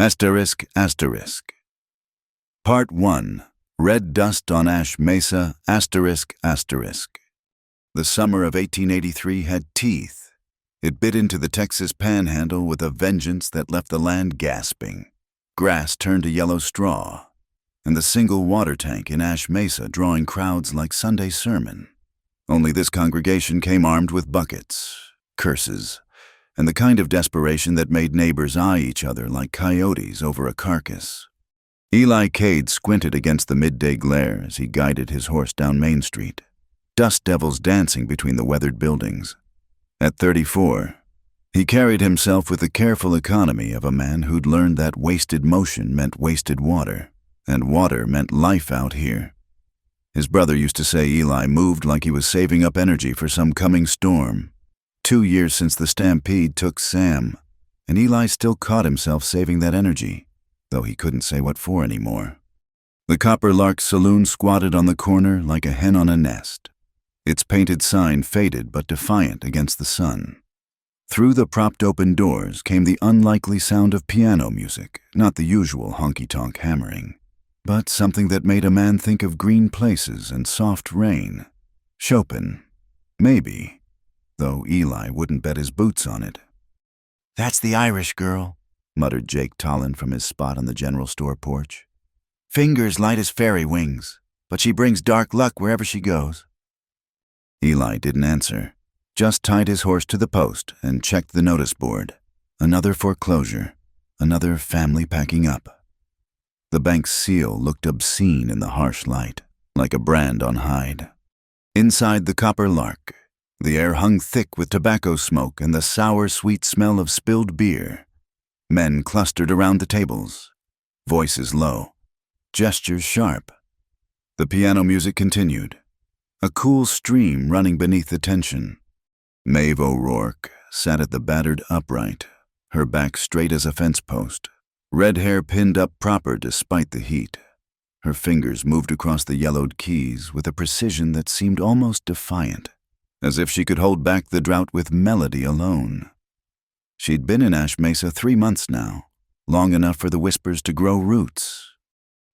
Asterisk, asterisk. Part 1. Red Dust on Ash Mesa, asterisk, asterisk. The summer of 1883 had teeth. It bit into the Texas panhandle with a vengeance that left the land gasping. Grass turned to yellow straw, and the single water tank in Ash Mesa drawing crowds like Sunday sermon. Only this congregation came armed with buckets, curses, and the kind of desperation that made neighbors eye each other like coyotes over a carcass. Eli Cade squinted against the midday glare as he guided his horse down Main Street, dust devils dancing between the weathered buildings. At 34, he carried himself with the careful economy of a man who'd learned that wasted motion meant wasted water, and water meant life out here. His brother used to say Eli moved like he was saving up energy for some coming storm. 2 years since the stampede took Sam, and Eli still caught himself saving that energy, though he couldn't say what for anymore. The Copper Lark Saloon squatted on the corner like a hen on a nest. Its painted sign faded but defiant against the sun. Through the propped-open doors came the unlikely sound of piano music, not the usual honky-tonk hammering, but something that made a man think of green places and soft rain. Chopin, maybe, though Eli wouldn't bet his boots on it. "That's the Irish girl," muttered Jake Tollin from his spot on the general store porch. "Fingers light as fairy wings, but she brings dark luck wherever she goes." Eli didn't answer, just tied his horse to the post and checked the notice board. Another foreclosure, another family packing up. The bank's seal looked obscene in the harsh light, like a brand on hide. Inside the Copper Lark, the air hung thick with tobacco smoke and the sour, sweet smell of spilled beer. Men clustered around the tables, voices low, gestures sharp. The piano music continued, a cool stream running beneath the tension. Maeve O'Rourke sat at the battered upright, her back straight as a fence post, red hair pinned up proper despite the heat. Her fingers moved across the yellowed keys with a precision that seemed almost defiant, as if she could hold back the drought with melody alone. She'd been in Ash Mesa 3 months now, long enough for the whispers to grow roots.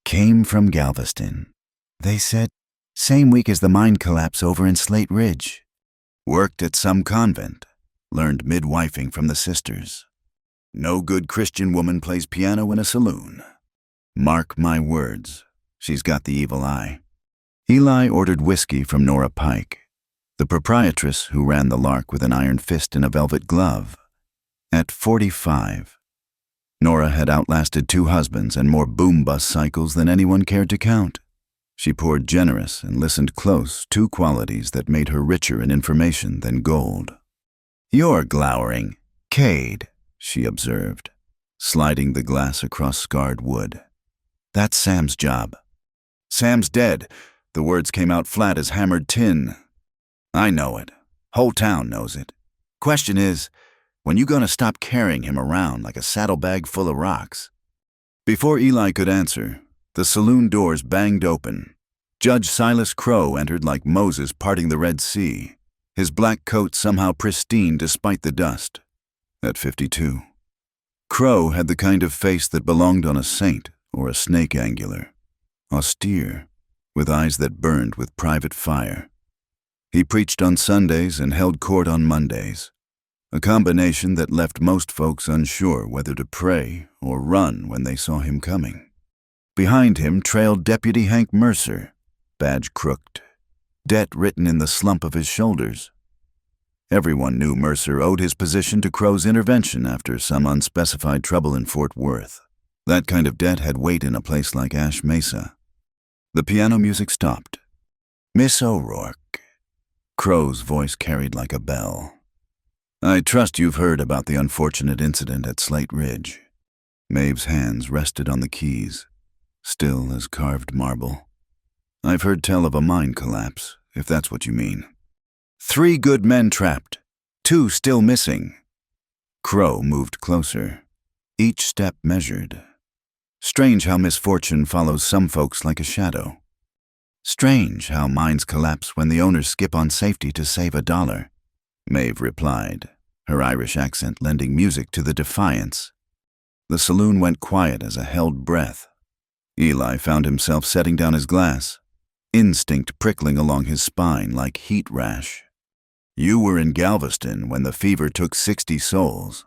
Came from Galveston. They said, same week as the mine collapse over in Slate Ridge. Worked at some convent, learned midwifing from the sisters. No good Christian woman plays piano in a saloon. Mark my words, she's got the evil eye. Eli ordered whiskey from Nora Pike, the proprietress who ran the Lark with an iron fist and a velvet glove. At 45, Nora had outlasted 2 husbands and more boom-bus cycles than anyone cared to count. She poured generous and listened close, 2 qualities that made her richer in information than gold. "You're glowering, Cade," she observed, sliding the glass across scarred wood. "That's Sam's job." "Sam's dead." The words came out flat as hammered tin. "I know it. Whole town knows it. Question is, when you gonna stop carrying him around like a saddlebag full of rocks?" Before Eli could answer, the saloon doors banged open. Judge Silas Crow entered like Moses parting the Red Sea, his black coat somehow pristine despite the dust. At 52. Crow had the kind of face that belonged on a saint or a snake angular, austere, with eyes that burned with private fire. He preached on Sundays and held court on Mondays, a combination that left most folks unsure whether to pray or run when they saw him coming. Behind him trailed Deputy Hank Mercer, badge crooked, debt written in the slump of his shoulders. Everyone knew Mercer owed his position to Crow's intervention after some unspecified trouble in Fort Worth. That kind of debt had weight in a place like Ash Mesa. The piano music stopped. "Miss O'Rourke," Crow's voice carried like a bell. "I trust you've heard about the unfortunate incident at Slate Ridge." Maeve's hands rested on the keys, still as carved marble. "I've heard tell of a mine collapse, if that's what you mean. 3 good men trapped, 2 still missing." Crow moved closer, each step measured. "Strange how misfortune follows some folks like a shadow. Strange how mines collapse when the owners skip on safety to save $1. Maeve replied, her Irish accent lending music to the defiance. The saloon went quiet as a held breath. Eli found himself setting down his glass, instinct prickling along his spine like heat rash. You were in Galveston when the fever took 60 souls.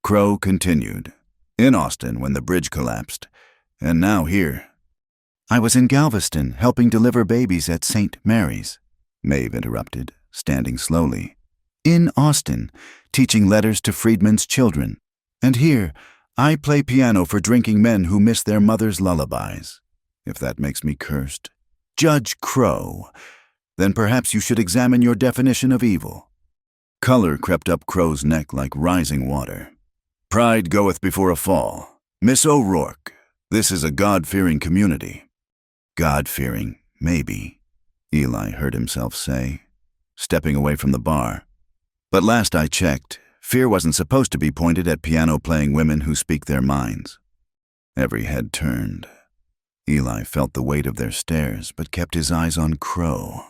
Crow continued. In Austin when the bridge collapsed. And now here. I was in Galveston helping deliver babies at St. Mary's, Maeve interrupted, standing slowly. In Austin, teaching letters to freedmen's children. And here, I play piano for drinking men who miss their mother's lullabies. If that makes me cursed. Judge Crow, then perhaps you should examine your definition of evil. Color crept up Crow's neck like rising water. Pride goeth before a fall. Miss O'Rourke, this is a God-fearing community. God-fearing, maybe, Eli heard himself say, stepping away from the bar. But last I checked, fear wasn't supposed to be pointed at piano-playing women who speak their minds. Every head turned. Eli felt the weight of their stares, but kept his eyes on Crow.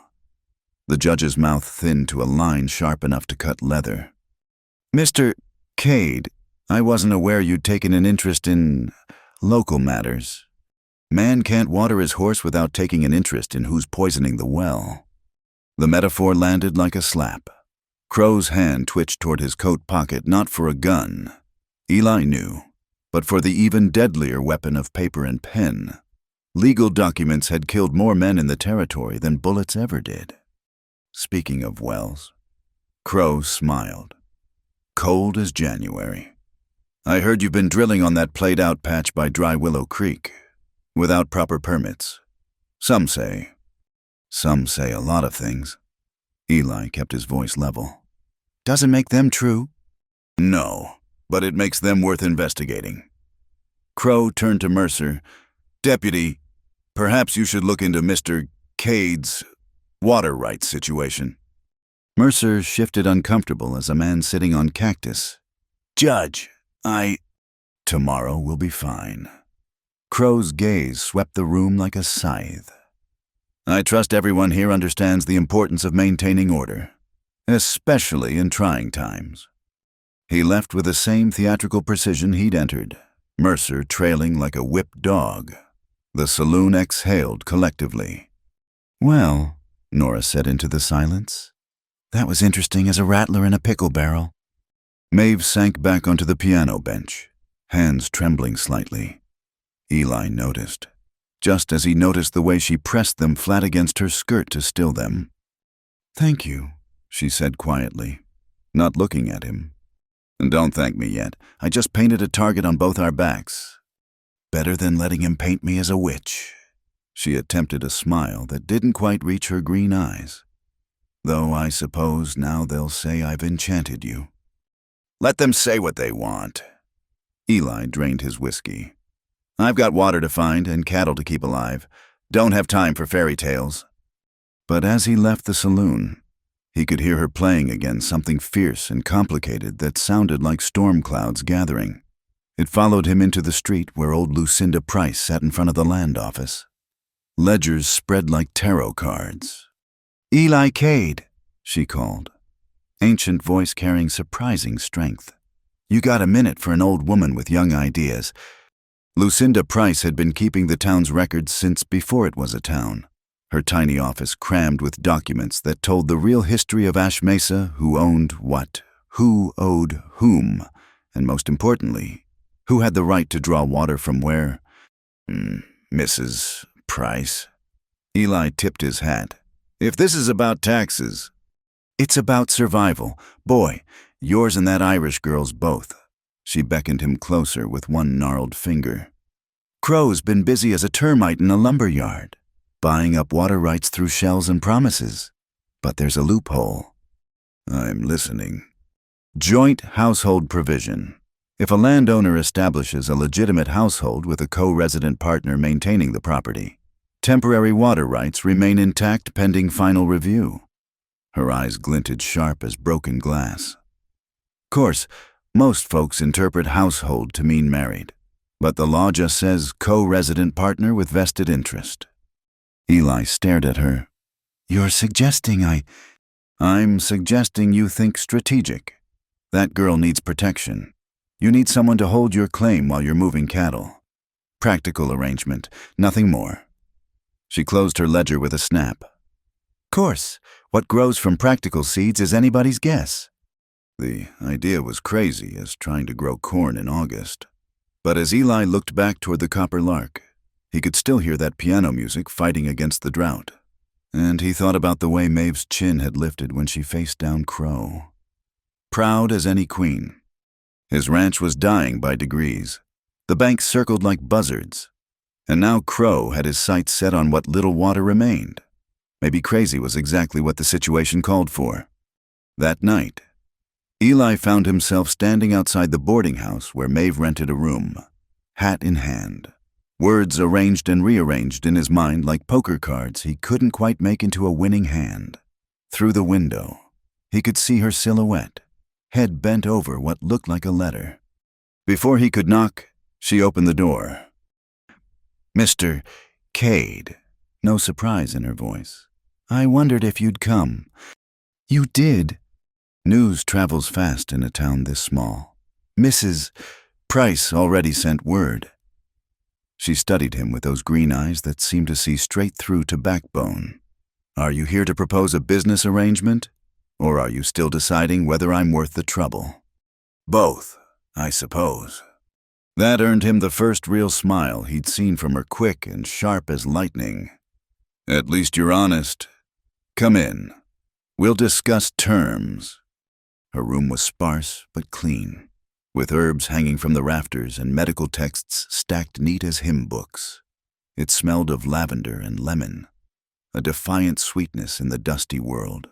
The judge's mouth thinned to a line sharp enough to cut leather. Mr. Cade, I wasn't aware you'd taken an interest in local matters. Man can't water his horse without taking an interest in who's poisoning the well. The metaphor landed like a slap. Crow's hand twitched toward his coat pocket, not for a gun, Eli knew, but for the even deadlier weapon of paper and pen. Legal documents had killed more men in the territory than bullets ever did. Speaking of wells, Crow smiled. Cold as January. I heard you've been drilling on that played-out patch by Dry Willow Creek, without proper permits. Some say a lot of things. Eli kept his voice level. Doesn't make them true. No, but it makes them worth investigating. Crow turned to Mercer. Deputy, perhaps you should look into Mr. Cade's water rights situation. Mercer shifted uncomfortable as a man sitting on cactus. Judge, tomorrow will be fine. Crow's gaze swept the room like a scythe. I trust everyone here understands the importance of maintaining order, especially in trying times. He left with the same theatrical precision he'd entered, Mercer trailing like a whipped dog. The saloon exhaled collectively. Well, Nora said into the silence, that was interesting as a rattler in a pickle barrel. Maeve sank back onto the piano bench, hands trembling slightly. Eli noticed, just as he noticed the way she pressed them flat against her skirt to still them. Thank you, she said quietly, not looking at him. Don't thank me yet. I just painted a target on both our backs. Better than letting him paint me as a witch. She attempted a smile that didn't quite reach her green eyes. Though I suppose now they'll say I've enchanted you. Let them say what they want. Eli drained his whiskey. I've got water to find and cattle to keep alive. Don't have time for fairy tales. But as he left the saloon, he could hear her playing again something fierce and complicated that sounded like storm clouds gathering. It followed him into the street where old Lucinda Price sat in front of the land office. Ledgers spread like tarot cards. Eli Cade, she called, ancient voice carrying surprising strength. You got a minute for an old woman with young ideas. Lucinda Price had been keeping the town's records since before it was a town. Her tiny office crammed with documents that told the real history of Ash Mesa, who owned what, who owed whom, and most importantly, who had the right to draw water from where? Mrs. Price. Eli tipped his hat. If this is about taxes, it's about survival. Boy, yours and that Irish girl's both. She beckoned him closer with one gnarled finger. Crow's been busy as a termite in a lumber yard, buying up water rights through shells and promises. But there's a loophole. I'm listening. Joint household provision. If a landowner establishes a legitimate household with a co-resident partner maintaining the property, temporary water rights remain intact pending final review. Her eyes glinted sharp as broken glass. Course, most folks interpret household to mean married, but the law just says co-resident partner with vested interest. Eli stared at her. You're suggesting I'm suggesting you think strategic. That girl needs protection. You need someone to hold your claim while you're moving cattle. Practical arrangement, nothing more. She closed her ledger with a snap. Course, what grows from practical seeds is anybody's guess. The idea was crazy as trying to grow corn in August. But as Eli looked back toward the copper lark, he could still hear that piano music fighting against the drought. And he thought about the way Maeve's chin had lifted when she faced down Crow. Proud as any queen. His ranch was dying by degrees. The banks circled like buzzards. And now Crow had his sights set on what little water remained. Maybe crazy was exactly what the situation called for. That night, Eli found himself standing outside the boarding house where Maeve rented a room, hat in hand. Words arranged and rearranged in his mind like poker cards he couldn't quite make into a winning hand. Through the window, he could see her silhouette, head bent over what looked like a letter. Before he could knock, she opened the door. Mr. Cade. No surprise in her voice. I wondered if you'd come. You did. News travels fast in a town this small. Mrs. Price already sent word. She studied him with those green eyes that seemed to see straight through to backbone. Are you here to propose a business arrangement? Or are you still deciding whether I'm worth the trouble? Both, I suppose. That earned him the first real smile he'd seen from her, quick and sharp as lightning. At least you're honest. Come in. We'll discuss terms. Her room was sparse but clean, with herbs hanging from the rafters and medical texts stacked neat as hymn books. It smelled of lavender and lemon, a defiant sweetness in the dusty world.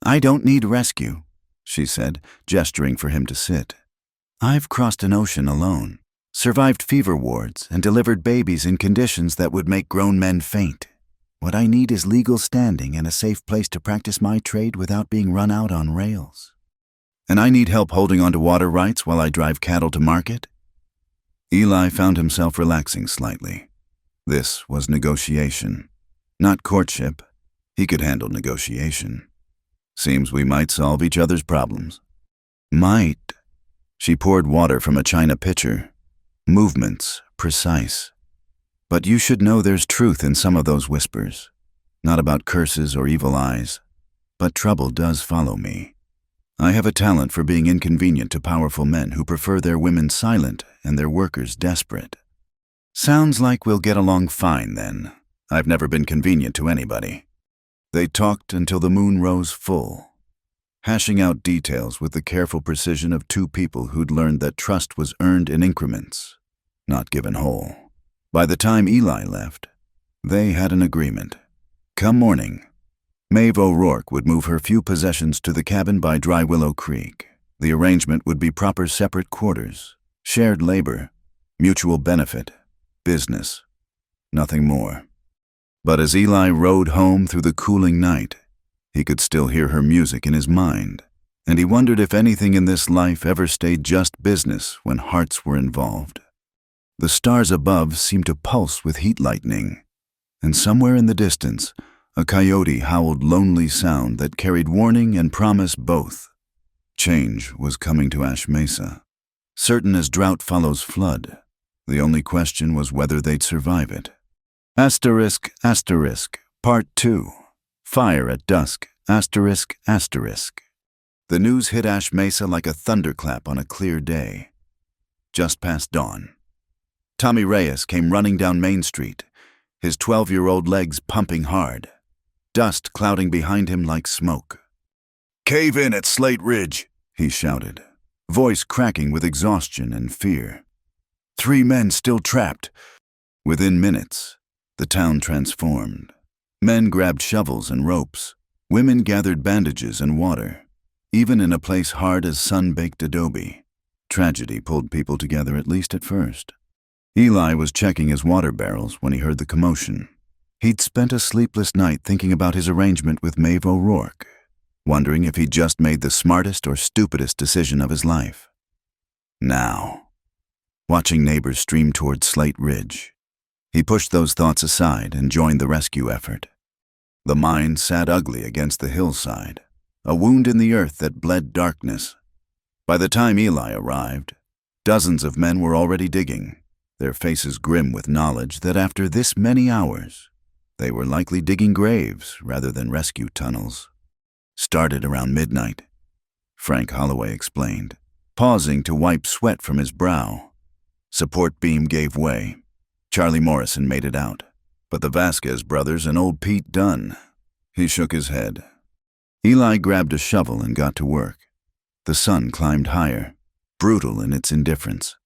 I don't need rescue, she said, gesturing for him to sit. I've crossed an ocean alone, survived fever wards, and delivered babies in conditions that would make grown men faint. What I need is legal standing and a safe place to practice my trade without being run out on rails. And I need help holding on to water rights while I drive cattle to market? Eli found himself relaxing slightly. This was negotiation, not courtship. He could handle negotiation. Seems we might solve each other's problems. Might. She poured water from a china pitcher. Movements, precise. But you should know there's truth in some of those whispers. Not about curses or evil eyes. But trouble does follow me. I have a talent for being inconvenient to powerful men who prefer their women silent and their workers desperate. Sounds like we'll get along fine then. I've never been convenient to anybody. They talked until the moon rose full, hashing out details with the careful precision of two people who'd learned that trust was earned in increments, not given whole. By the time Eli left, they had an agreement. Come morning, Maeve O'Rourke would move her few possessions to the cabin by Dry Willow Creek. The arrangement would be proper separate quarters, shared labor, mutual benefit, business, nothing more. But as Eli rode home through the cooling night, he could still hear her music in his mind, and he wondered if anything in this life ever stayed just business when hearts were involved. The stars above seemed to pulse with heat lightning, and somewhere in the distance, a coyote howled lonely sound that carried warning and promise both. Change was coming to Ash Mesa. Certain as drought follows flood, the only question was whether they'd survive it. Asterisk, asterisk, Part 2. Fire at dusk, asterisk, asterisk. The news hit Ash Mesa like a thunderclap on a clear day. Just past dawn. Tommy Reyes came running down Main Street, his 12-year-old legs pumping hard, dust clouding behind him like smoke. Cave in at Slate Ridge, he shouted, voice cracking with exhaustion and fear. 3 men still trapped. Within minutes, the town transformed. Men grabbed shovels and ropes. Women gathered bandages and water. Even in a place hard as sun-baked adobe, tragedy pulled people together, at least at first. Eli was checking his water barrels when he heard the commotion. He'd spent a sleepless night thinking about his arrangement with Maeve O'Rourke, wondering if he'd just made the smartest or stupidest decision of his life. Now, watching neighbors stream toward Slate Ridge, he pushed those thoughts aside and joined the rescue effort. The mine sat ugly against the hillside, a wound in the earth that bled darkness. By the time Eli arrived, Dozens of men were already digging, their faces grim with knowledge that after this many hours, they were likely digging graves rather than rescue tunnels. Started around midnight, Frank Holloway explained, pausing to wipe sweat from his brow. Support beam gave way. Charlie Morrison made it out, but the Vasquez brothers and old Pete Dunn. He shook his head. Eli grabbed a shovel and got to work. The sun climbed higher, brutal in its indifference.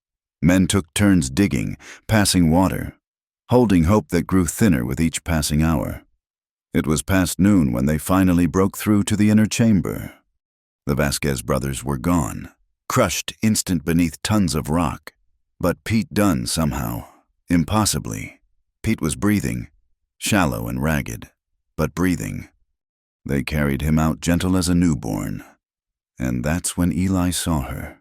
Men took turns digging, passing water, holding hope that grew thinner with each passing hour. It was past noon when they finally broke through to the inner chamber. The Vasquez brothers were gone, crushed instant beneath tons of rock. But Pete Dunn somehow, impossibly. Pete was breathing, shallow and ragged, but breathing. They carried him out gentle as a newborn. And that's when Eli saw her.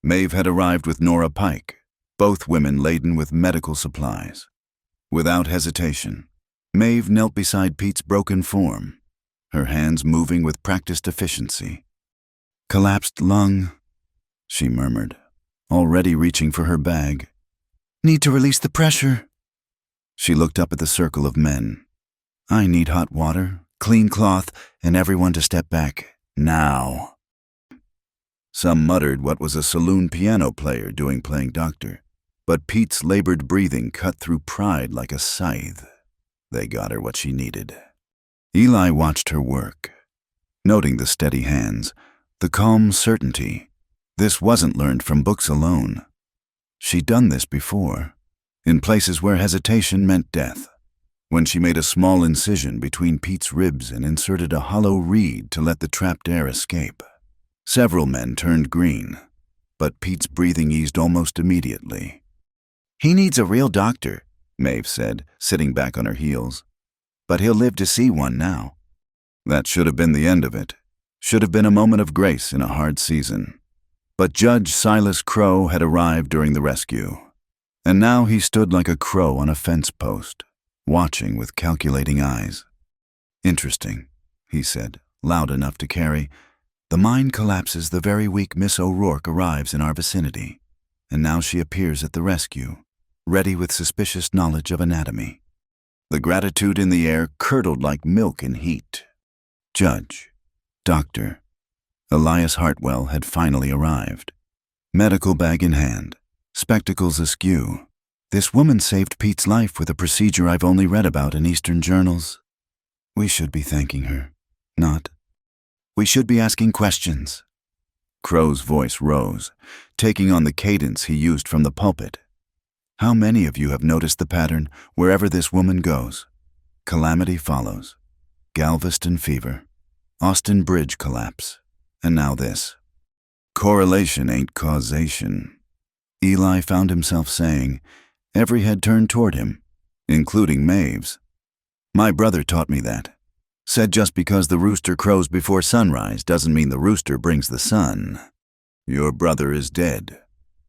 Maeve had arrived with Nora Pike, both women laden with medical supplies. Without hesitation, Maeve knelt beside Pete's broken form, her hands moving with practiced efficiency. "Collapsed lung," she murmured, already reaching for her bag. "Need to release the pressure." She looked up at the circle of men. "I need hot water, clean cloth, and everyone to step back, now." Some muttered what was a saloon piano player doing playing doctor, but Pete's labored breathing cut through pride like a scythe. They got her what she needed. Eli watched her work, noting the steady hands, the calm certainty. This wasn't learned from books alone. She'd done this before, in places where hesitation meant death. When she made a small incision between Pete's ribs and inserted a hollow reed to let the trapped air escape. Several men turned green, but Pete's breathing eased almost immediately. "He needs a real doctor," Maeve said, sitting back on her heels. "But he'll live to see one now." That should have been the end of it. Should have been a moment of grace in a hard season. But Judge Silas Crow had arrived during the rescue, and now he stood like a crow on a fence post, watching with calculating eyes. "Interesting," he said, loud enough to carry. "The mind collapses the very week Miss O'Rourke arrives in our vicinity, and now she appears at the rescue, ready with suspicious knowledge of anatomy." The gratitude in the air curdled like milk in heat. Judge, doctor, Elias Hartwell had finally arrived. Medical bag in hand, spectacles askew. This woman saved Pete's life with a procedure I've only read about in Eastern journals. We should be thanking her, not. We should be asking questions. Crow's voice rose, taking on the cadence he used from the pulpit. How many of you have noticed the pattern wherever this woman goes? Calamity follows. Galveston fever, Austin Bridge collapse, and now this. Correlation ain't causation. Eli found himself saying, every head turned toward him, including Maeve's. My brother taught me that. Said just because the rooster crows before sunrise doesn't mean the rooster brings the sun. Your brother is dead,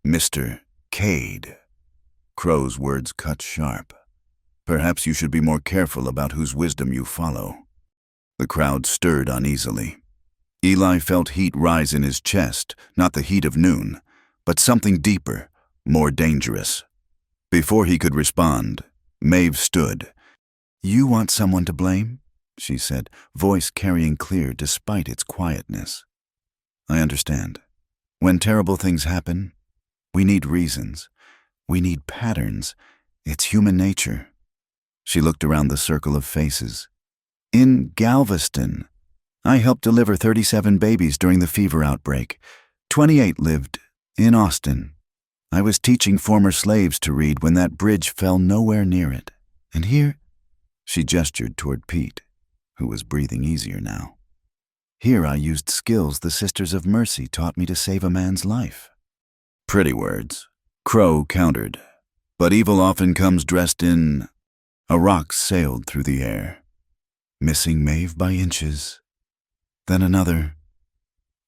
Mr. Cade. Crow's words cut sharp. Perhaps you should be more careful about whose wisdom you follow. The crowd stirred uneasily. Eli felt heat rise in his chest, not the heat of noon, but something deeper, more dangerous. Before he could respond, Maeve stood. You want someone to blame? She said, voice carrying clear despite its quietness. I understand. When terrible things happen, we need reasons. We need patterns. It's human nature. She looked around the circle of faces. In Galveston, I helped deliver 37 babies during the fever outbreak. 28 lived in Austin. I was teaching former slaves to read when that bridge fell nowhere near it. And here, she gestured toward Pete, who was breathing easier now. Here I used skills the Sisters of Mercy taught me to save a man's life. Pretty words. Crow countered. But evil often comes dressed in... A rock sailed through the air, missing Maeve by inches. Then another.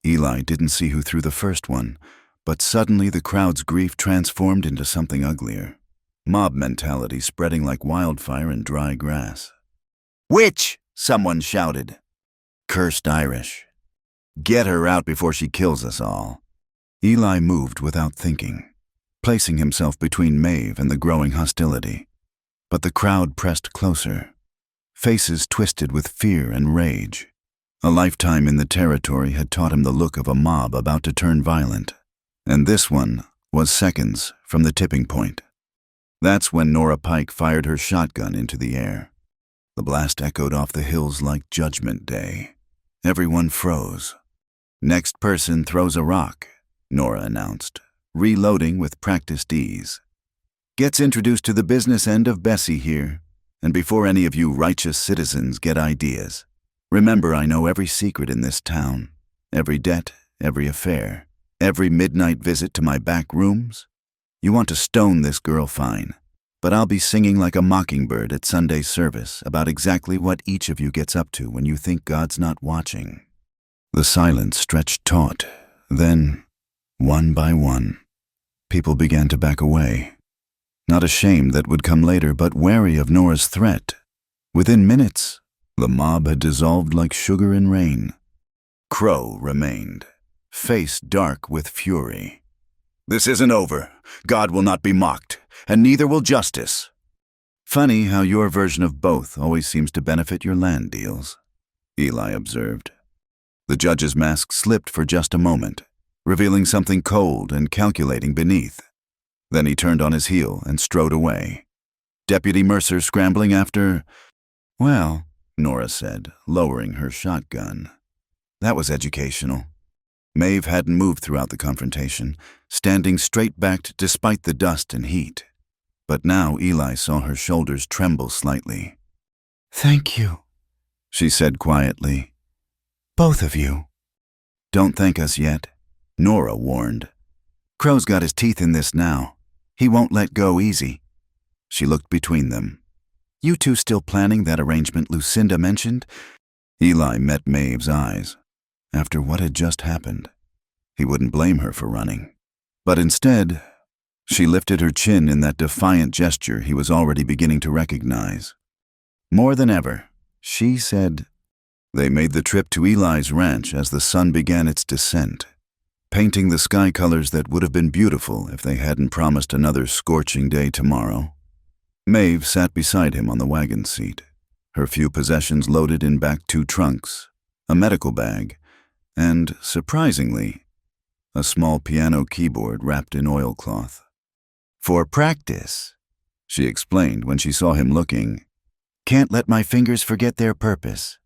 Eli didn't see who threw the first one, but suddenly the crowd's grief transformed into something uglier. Mob mentality spreading like wildfire in dry grass. Witch! Someone shouted. Cursed Irish. Get her out before she kills us all. Eli moved without thinking, placing himself between Maeve and the growing hostility. But the crowd pressed closer, faces twisted with fear and rage. A lifetime in the territory had taught him the look of a mob about to turn violent, and this one was seconds from the tipping point. That's when Nora Pike fired her shotgun into the air. The blast echoed off the hills like Judgment Day. Everyone froze. "Next person throws a rock," Nora announced, reloading with practiced ease. "Gets introduced to the business end of Bessie here, and before any of you righteous citizens get ideas, remember I know every secret in this town, every debt, every affair, every midnight visit to my back rooms. You want to stone this girl, fine, but I'll be singing like a mockingbird at Sunday service about exactly what each of you gets up to when you think God's not watching." The silence stretched taut. Then, one by one, people began to back away. Not ashamed that would come later, but wary of Nora's threat. Within minutes, the mob had dissolved like sugar in rain. Crow remained, face dark with fury. "This isn't over. God will not be mocked, and neither will justice." "Funny how your version of both always seems to benefit your land deals," Eli observed. The judge's mask slipped for just a moment, revealing something cold and calculating beneath. Then he turned on his heel and strode away. Deputy Mercer scrambling after... "Well," Nora said, lowering her shotgun. "That was educational." Maeve hadn't moved throughout the confrontation, standing straight-backed despite the dust and heat. But now Eli saw her shoulders tremble slightly. "Thank you," she said quietly. "Both of you." "Don't thank us yet," Nora warned. "Crow's got his teeth in this now. He won't let go easy." She looked between them. "You two still planning that arrangement Lucinda mentioned?" Eli met Maeve's eyes. After what had just happened, he wouldn't blame her for running. But instead, she lifted her chin in that defiant gesture he was already beginning to recognize. More than ever, she said. They made the trip to Eli's ranch as the sun began its descent, painting the sky colors that would have been beautiful if they hadn't promised another scorching day tomorrow. Maeve sat beside him on the wagon seat, her few possessions loaded in back two trunks, a medical bag, and, surprisingly, a small piano keyboard wrapped in oilcloth. "For practice," she explained when she saw him looking. "Can't let my fingers forget their purpose."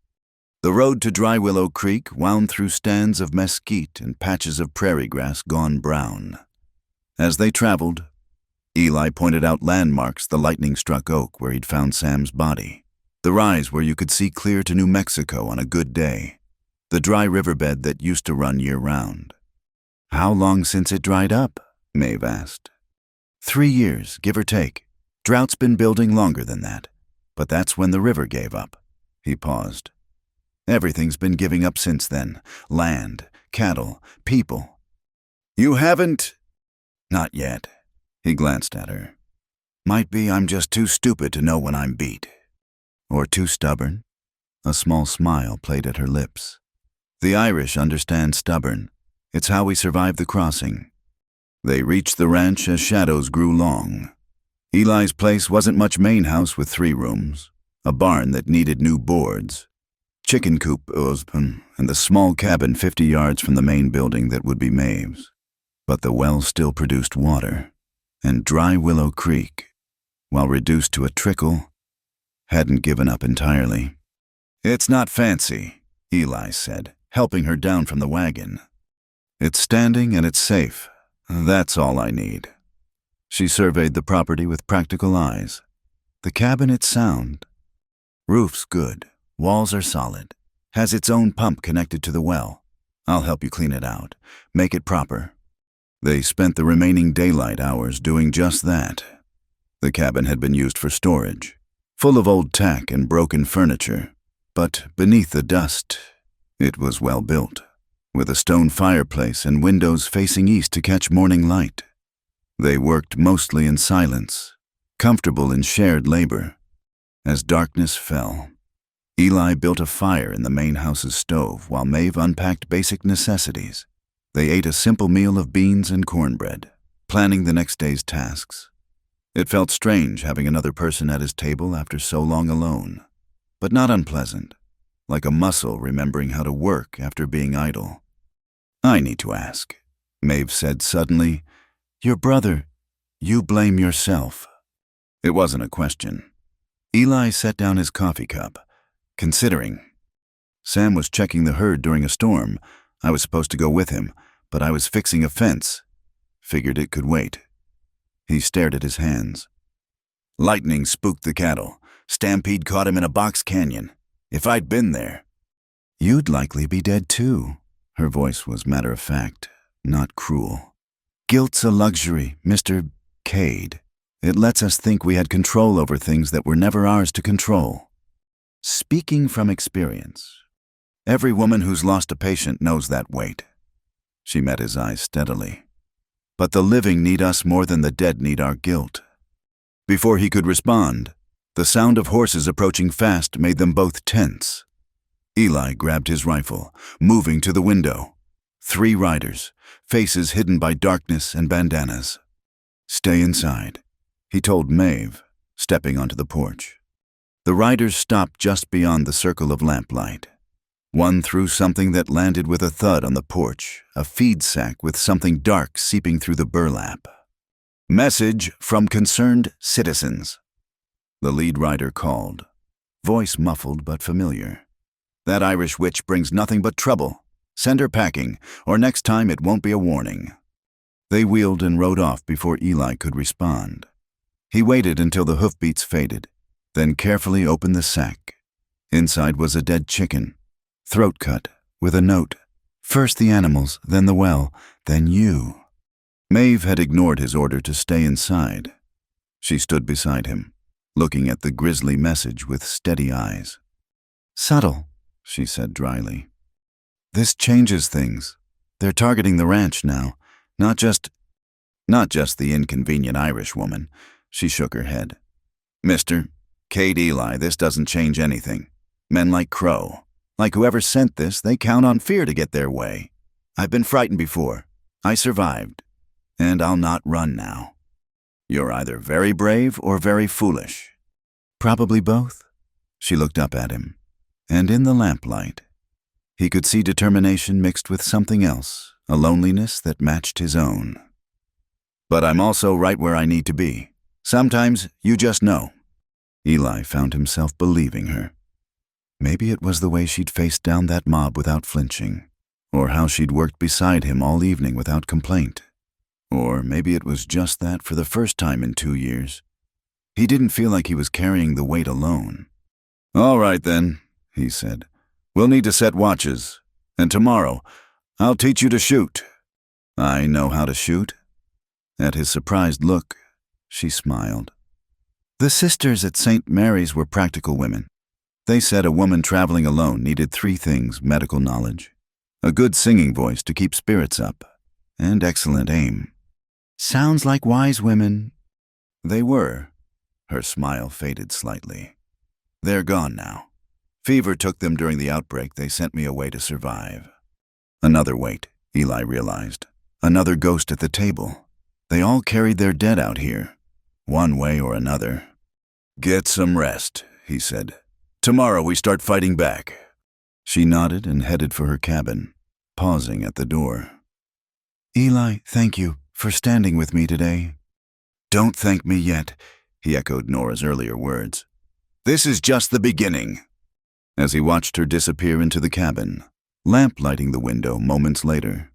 The road to Dry Willow Creek wound through stands of mesquite and patches of prairie grass gone brown. As they traveled, Eli pointed out landmarks, the lightning-struck oak where he'd found Sam's body, the rise where you could see clear to New Mexico on a good day, the dry riverbed that used to run year-round. "How long since it dried up?" Maeve asked. 3 years, give or take. Drought's been building longer than that, but that's when the river gave up." He paused. "Everything's been giving up since then. Land, cattle, people." "You haven't—" "Not yet." He glanced at her. "Might be I'm just too stupid to know when I'm beat. Or too stubborn." A small smile played at her lips. "The Irish understand stubborn. It's how we survived the crossing." They reached the ranch as shadows grew long. Eli's place wasn't much main house with 3 rooms, a barn that needed new boards, chicken coop, and the small cabin 50 yards from the main building that would be Maeve's. But the well still produced water, and Dry Willow Creek, while reduced to a trickle, hadn't given up entirely. "It's not fancy," Eli said, helping her down from the wagon. "It's standing and it's safe. That's all I need." She surveyed the property with practical eyes. The cabinet's sound. Roof's good. Walls are solid. Has its own pump connected to the well. I'll help you clean it out. Make it proper. They spent the remaining daylight hours doing just that. The cabin had been used for storage, full of old tack and broken furniture. But beneath the dust, it was well built, with a stone fireplace and windows facing east to catch morning light. They worked mostly in silence, comfortable in shared labor. As darkness fell, Eli built a fire in the main house's stove while Maeve unpacked basic necessities, They ate a simple meal of beans and cornbread, planning the next day's tasks. It felt strange having another person at his table after so long alone, but not unpleasant, like a muscle remembering how to work after being idle. "I need to ask," Maeve said suddenly. "Your brother, you blame yourself." It wasn't a question. Eli set down his coffee cup, considering. Sam was checking the herd during a storm. I was supposed to go with him, but I was fixing a fence. Figured it could wait. He stared at his hands. "Lightning spooked the cattle. Stampede caught him in a box canyon. If I'd been there..." "You'd likely be dead too." Her voice was matter-of-fact, not cruel. "Guilt's a luxury, Mr. Cade. It lets us think we had control over things that were never ours to control." Speaking from experience, every woman who's lost a patient knows that weight. She met his eyes steadily. "But the living need us more than the dead need our guilt." Before he could respond, the sound of horses approaching fast made them both tense. Eli grabbed his rifle, moving to the window. 3 riders, faces hidden by darkness and bandanas. "Stay inside," he told Maeve, stepping onto the porch. The riders stopped just beyond the circle of lamplight. One threw something that landed with a thud on the porch, a feed sack with something dark seeping through the burlap. "Message from concerned citizens," the lead rider called, voice muffled but familiar. "That Irish witch brings nothing but trouble. Send her packing, or next time it won't be a warning." They wheeled and rode off before Eli could respond. He waited until the hoofbeats faded, then carefully opened the sack. Inside was a dead chicken, throat cut, with a note. "First the animals, then the well, then you." Maeve had ignored his order to stay inside. She stood beside him, looking at the grisly message with steady eyes. "Subtle," she said dryly. "This changes things. They're targeting the ranch now, not just the inconvenient Irish woman." She shook her head. "Mr. Cade Eli, this doesn't change anything. Men like Crow, like whoever sent this, they count on fear to get their way. I've been frightened before. I survived. And I'll not run now. You're either very brave or very foolish." "Probably both." She looked up at him, and in the lamplight, he could see determination mixed with something else, a loneliness that matched his own. "But I'm also right where I need to be. Sometimes you just know." Eli found himself believing her. Maybe it was the way she'd faced down that mob without flinching, or how she'd worked beside him all evening without complaint. Or maybe it was just that for the first time in 2 years, he didn't feel like he was carrying the weight alone. "All right then," he said. "We'll need to set watches, and tomorrow I'll teach you to shoot." "I know how to shoot." At his surprised look, she smiled. The sisters at St. Mary's were practical women. They said a woman traveling alone needed 3 things: medical knowledge, a good singing voice to keep spirits up, and excellent aim. "Sounds like wise women." They were. Her smile faded slightly. "They're gone now. Fever took them during the outbreak. They sent me away to survive." Another wait, Eli realized. Another ghost at the table. They all carried their dead out here, one way or another. "Get some rest," he said. "Tomorrow we start fighting back." She nodded and headed for her cabin, pausing at the door. "Eli, thank you for standing with me today." "Don't thank me yet," he echoed Nora's earlier words. "This is just the beginning." As he watched her disappear into the cabin, lamplighting the window moments later,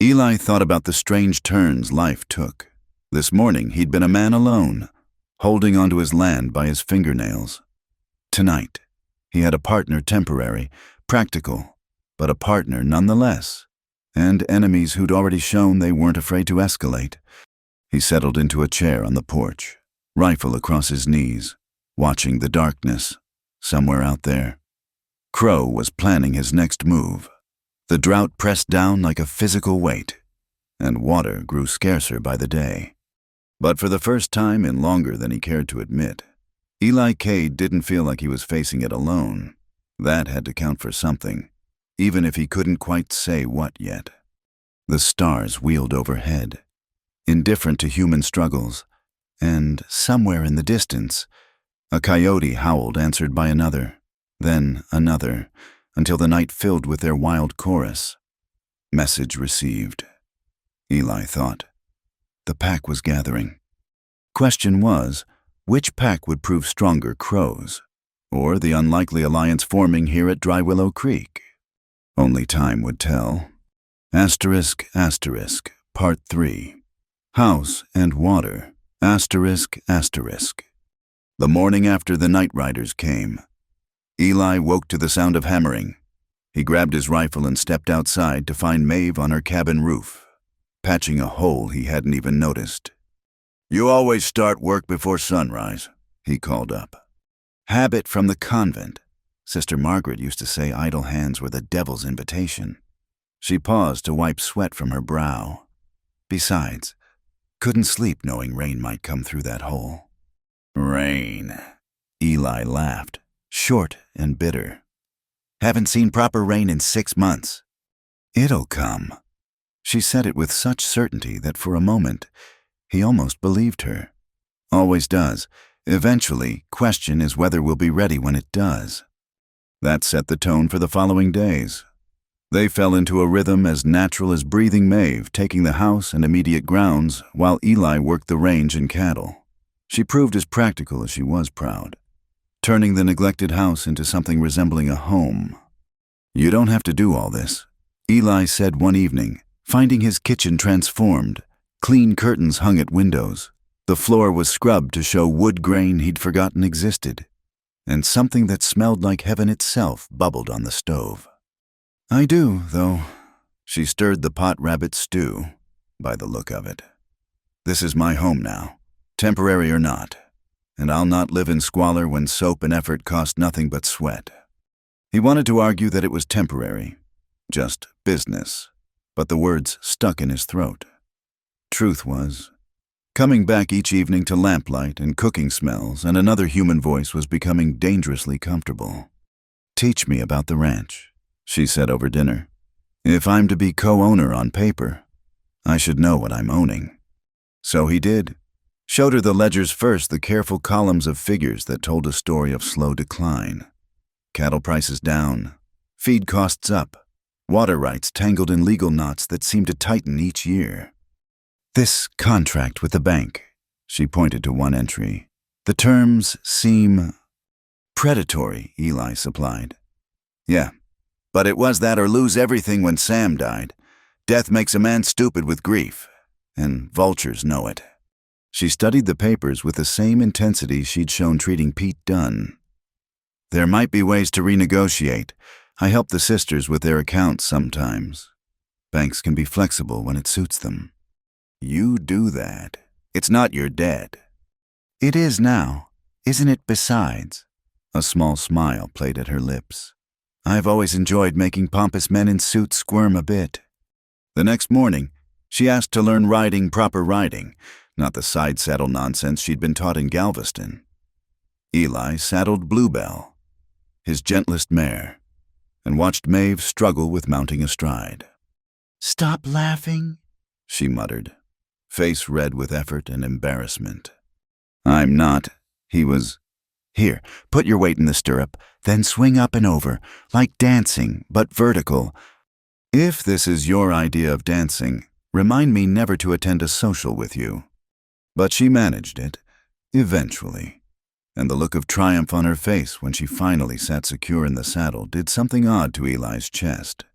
Eli thought about the strange turns life took. This morning he'd been a man alone, holding onto his land by his fingernails. Tonight, he had a partner, temporary, practical, but a partner nonetheless, and enemies who'd already shown they weren't afraid to escalate. He settled into a chair on the porch, rifle across his knees, watching the darkness, somewhere out there. Crow was planning his next move. The drought pressed down like a physical weight, and water grew scarcer by the day. But for the first time in longer than he cared to admit, Eli Cade didn't feel like he was facing it alone. That had to count for something, even if he couldn't quite say what yet. The stars wheeled overhead, indifferent to human struggles, and somewhere in the distance, a coyote howled, answered by another, then another, until the night filled with their wild chorus. Message received. Eli thought. The pack was gathering. Question was, which pack would prove stronger, crows, or the unlikely alliance forming here at Dry Willow Creek? Only time would tell. Asterisk, asterisk, Part 3. House and water, asterisk, asterisk. The morning after the night riders came, Eli woke to the sound of hammering. He grabbed his rifle and stepped outside to find Maeve on her cabin roof, patching a hole he hadn't even noticed. "You always start work before sunrise," he called up. Habit from the convent. Sister Margaret used to say idle hands were the devil's invitation. She paused to wipe sweat from her brow. Besides, couldn't sleep knowing rain might come through that hole. Rain. Eli laughed, short and bitter. Haven't seen proper rain in 6 months. It'll come. She said it with such certainty that for a moment, he almost believed her. Always does. Eventually, question is whether we'll be ready when it does. That set the tone for the following days. They fell into a rhythm as natural as breathing Maeve, taking the house and immediate grounds, while Eli worked the range and cattle. She proved as practical as she was proud, turning the neglected house into something resembling a home. "You don't have to do all this," Eli said one evening, finding his kitchen transformed. Clean curtains hung at windows. The floor was scrubbed to show wood grain he'd forgotten existed, and something that smelled like heaven itself bubbled on the stove. "I do, though." She stirred the pot rabbit stew, by the look of it. "This is my home now, temporary or not, and I'll not live in squalor when soap and effort cost nothing but sweat." He wanted to argue that it was temporary, just business, but the words stuck in his throat. Truth was, coming back each evening to lamplight and cooking smells and another human voice was becoming dangerously comfortable. "Teach me about the ranch," she said over dinner. "If I'm to be co-owner on paper, I should know what I'm owning." So he did. Showed her the ledgers first, the careful columns of figures that told a story of slow decline. Cattle prices down, feed costs up, water rights tangled in legal knots that seemed to tighten each year. "This contract with the bank," she pointed to one entry. "The terms seem predatory," Eli supplied. "Yeah, but it was that or lose everything when Sam died. Death makes a man stupid with grief, and vultures know it." She studied the papers with the same intensity she'd shown treating Pete Dunn. "There might be ways to renegotiate. I help the sisters with their accounts sometimes. Banks can be flexible when it suits them." "You do that. It's not your debt." "It is now, isn't it besides?" A small smile played at her lips. "I've always enjoyed making pompous men in suits squirm a bit." The next morning, she asked to learn proper riding, not the side saddle nonsense she'd been taught in Galveston. Eli saddled Bluebell, his gentlest mare, and watched Maeve struggle with mounting astride. "Stop laughing," she muttered, face red with effort and embarrassment. "I'm not." He was. "Here, put your weight in the stirrup, then swing up and over, like dancing, but vertical. If this is your idea of dancing, remind me never to attend a social with you." But she managed it, eventually, and the look of triumph on her face when she finally sat secure in the saddle did something odd to Eli's chest.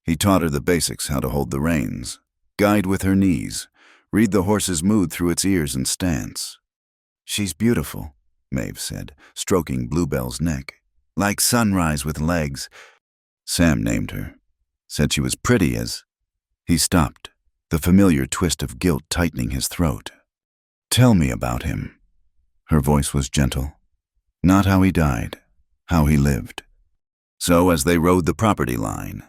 He taught her the basics: how to hold the reins, guide with her knees, read the horse's mood through its ears and stance. "She's beautiful," Maeve said, stroking Bluebell's neck. "Like sunrise with legs." Sam named her, said she was pretty as... He stopped, the familiar twist of guilt tightening his throat. "Tell me about him." Her voice was gentle. Not how he died, how he lived. So as they rode the property line,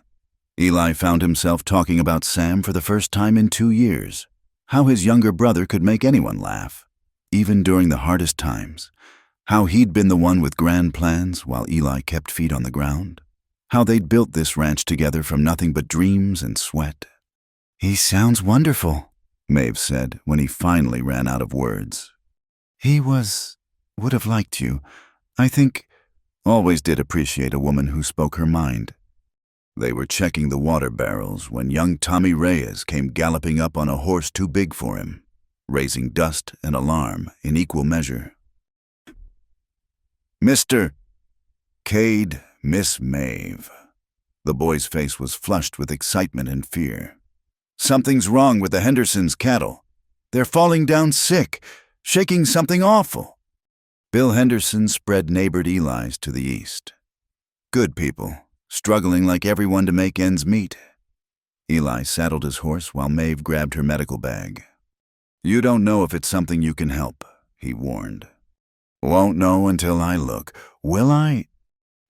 Eli found himself talking about Sam for the first time in 2 years. How his younger brother could make anyone laugh, even during the hardest times. How he'd been the one with grand plans while Eli kept feet on the ground. How they'd built this ranch together from nothing but dreams and sweat. He sounds wonderful, Maeve said when he finally ran out of words. He would have liked you. I think, always did appreciate a woman who spoke her mind. They were checking the water barrels when young Tommy Reyes came galloping up on a horse too big for him, raising dust and alarm in equal measure. Mr. Cade, Miss Maeve. The boy's face was flushed with excitement and fear. Something's wrong with the Hendersons' cattle. They're falling down sick, shaking something awful. Bill Henderson spread neighbored Eli's to the east. Good people, struggling like everyone to make ends meet. Eli saddled his horse while Maeve grabbed her medical bag. You don't know if it's something you can help, he warned. Won't know until I look. Will I?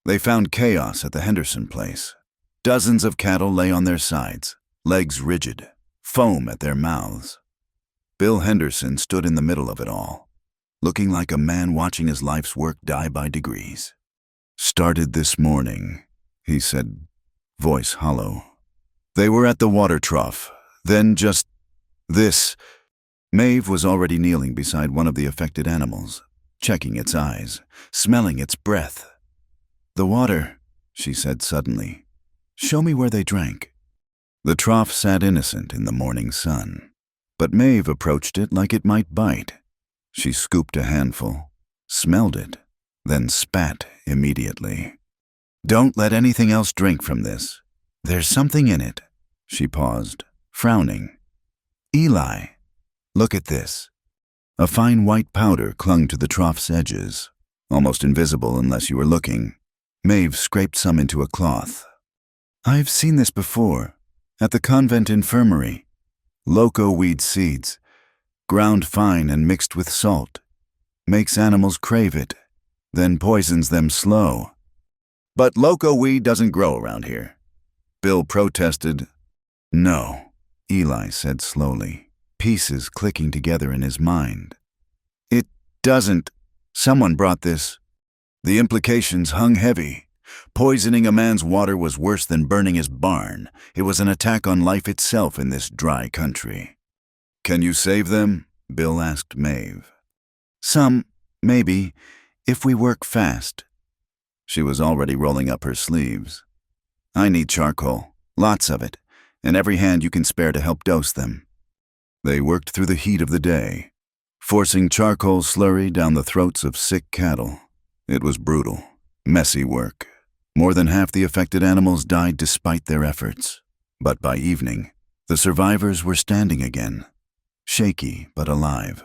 They found chaos at the Henderson place. Dozens of cattle lay on their sides, legs rigid, foam at their mouths. Bill Henderson stood in the middle of it all, looking like a man watching his life's work die by degrees. Started this morning, he said, voice hollow. They were at the water trough, then just this. Maeve was already kneeling beside one of the affected animals, checking its eyes, smelling its breath. The water, she said suddenly. Show me where they drank. The trough sat innocent in the morning sun, but Maeve approached it like it might bite. She scooped a handful, smelled it, then spat immediately. Don't let anything else drink from this. There's something in it. She paused, frowning. Eli, look at this. A fine white powder clung to the trough's edges, almost invisible unless you were looking. Maeve scraped some into a cloth. I've seen this before, at the convent infirmary. Loco weed seeds, ground fine and mixed with salt. Makes animals crave it, then poisons them slow. But loco weed doesn't grow around here. Bill protested. No, Eli said slowly, pieces clicking together in his mind. It doesn't. Someone brought this. The implications hung heavy. Poisoning a man's water was worse than burning his barn. It was an attack on life itself in this dry country. Can you save them? Bill asked Maeve. Some, maybe, if we work fast. She was already rolling up her sleeves. I need charcoal, lots of it, and every hand you can spare to help dose them. They worked through the heat of the day, forcing charcoal slurry down the throats of sick cattle. It was brutal, messy work. More than half the affected animals died despite their efforts. But by evening, the survivors were standing again, shaky but alive.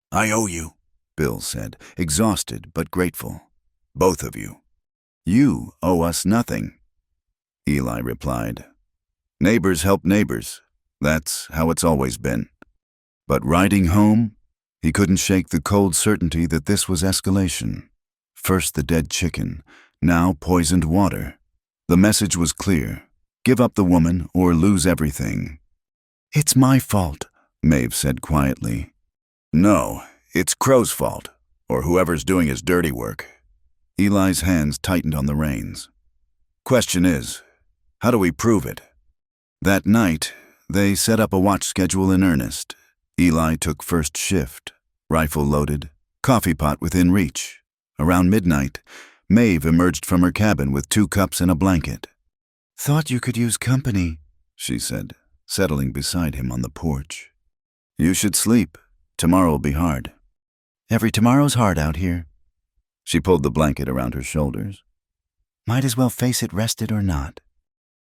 I owe you, Bill said, exhausted but grateful. Both of you. You owe us nothing. Eli replied. Neighbors help neighbors. That's how it's always been. But riding home, he couldn't shake the cold certainty that this was escalation. First the dead chicken, now poisoned water. The message was clear. Give up the woman or lose everything. It's my fault, Maeve said quietly. No, it's Crow's fault, or whoever's doing his dirty work. Eli's hands tightened on the reins. Question is, how do we prove it? That night, they set up a watch schedule in earnest. Eli took first shift, rifle loaded, coffee pot within reach. Around midnight, Maeve emerged from her cabin with 2 cups and a blanket. Thought you could use company, she said, settling beside him on the porch. You should sleep. Tomorrow'll be hard. Every tomorrow's hard out here. She pulled the blanket around her shoulders. Might as well face it rested or not.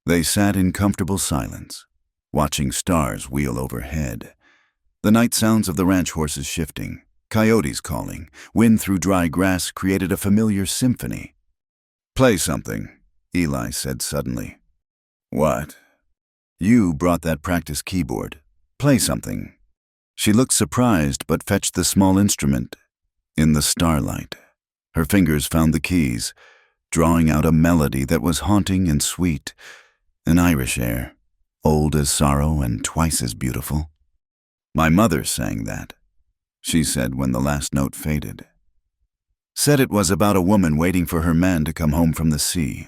They sat in comfortable silence, watching stars wheel overhead. The night sounds of the ranch horses shifting, coyotes calling, wind through dry grass created a familiar symphony. Play something, Eli said suddenly. What? You brought that practice keyboard. Play something. She looked surprised but fetched the small instrument. In the starlight, her fingers found the keys, drawing out a melody that was haunting and sweet, an Irish air, old as sorrow and twice as beautiful. My mother sang that, she said when the last note faded. Said it was about a woman waiting for her man to come home from the sea.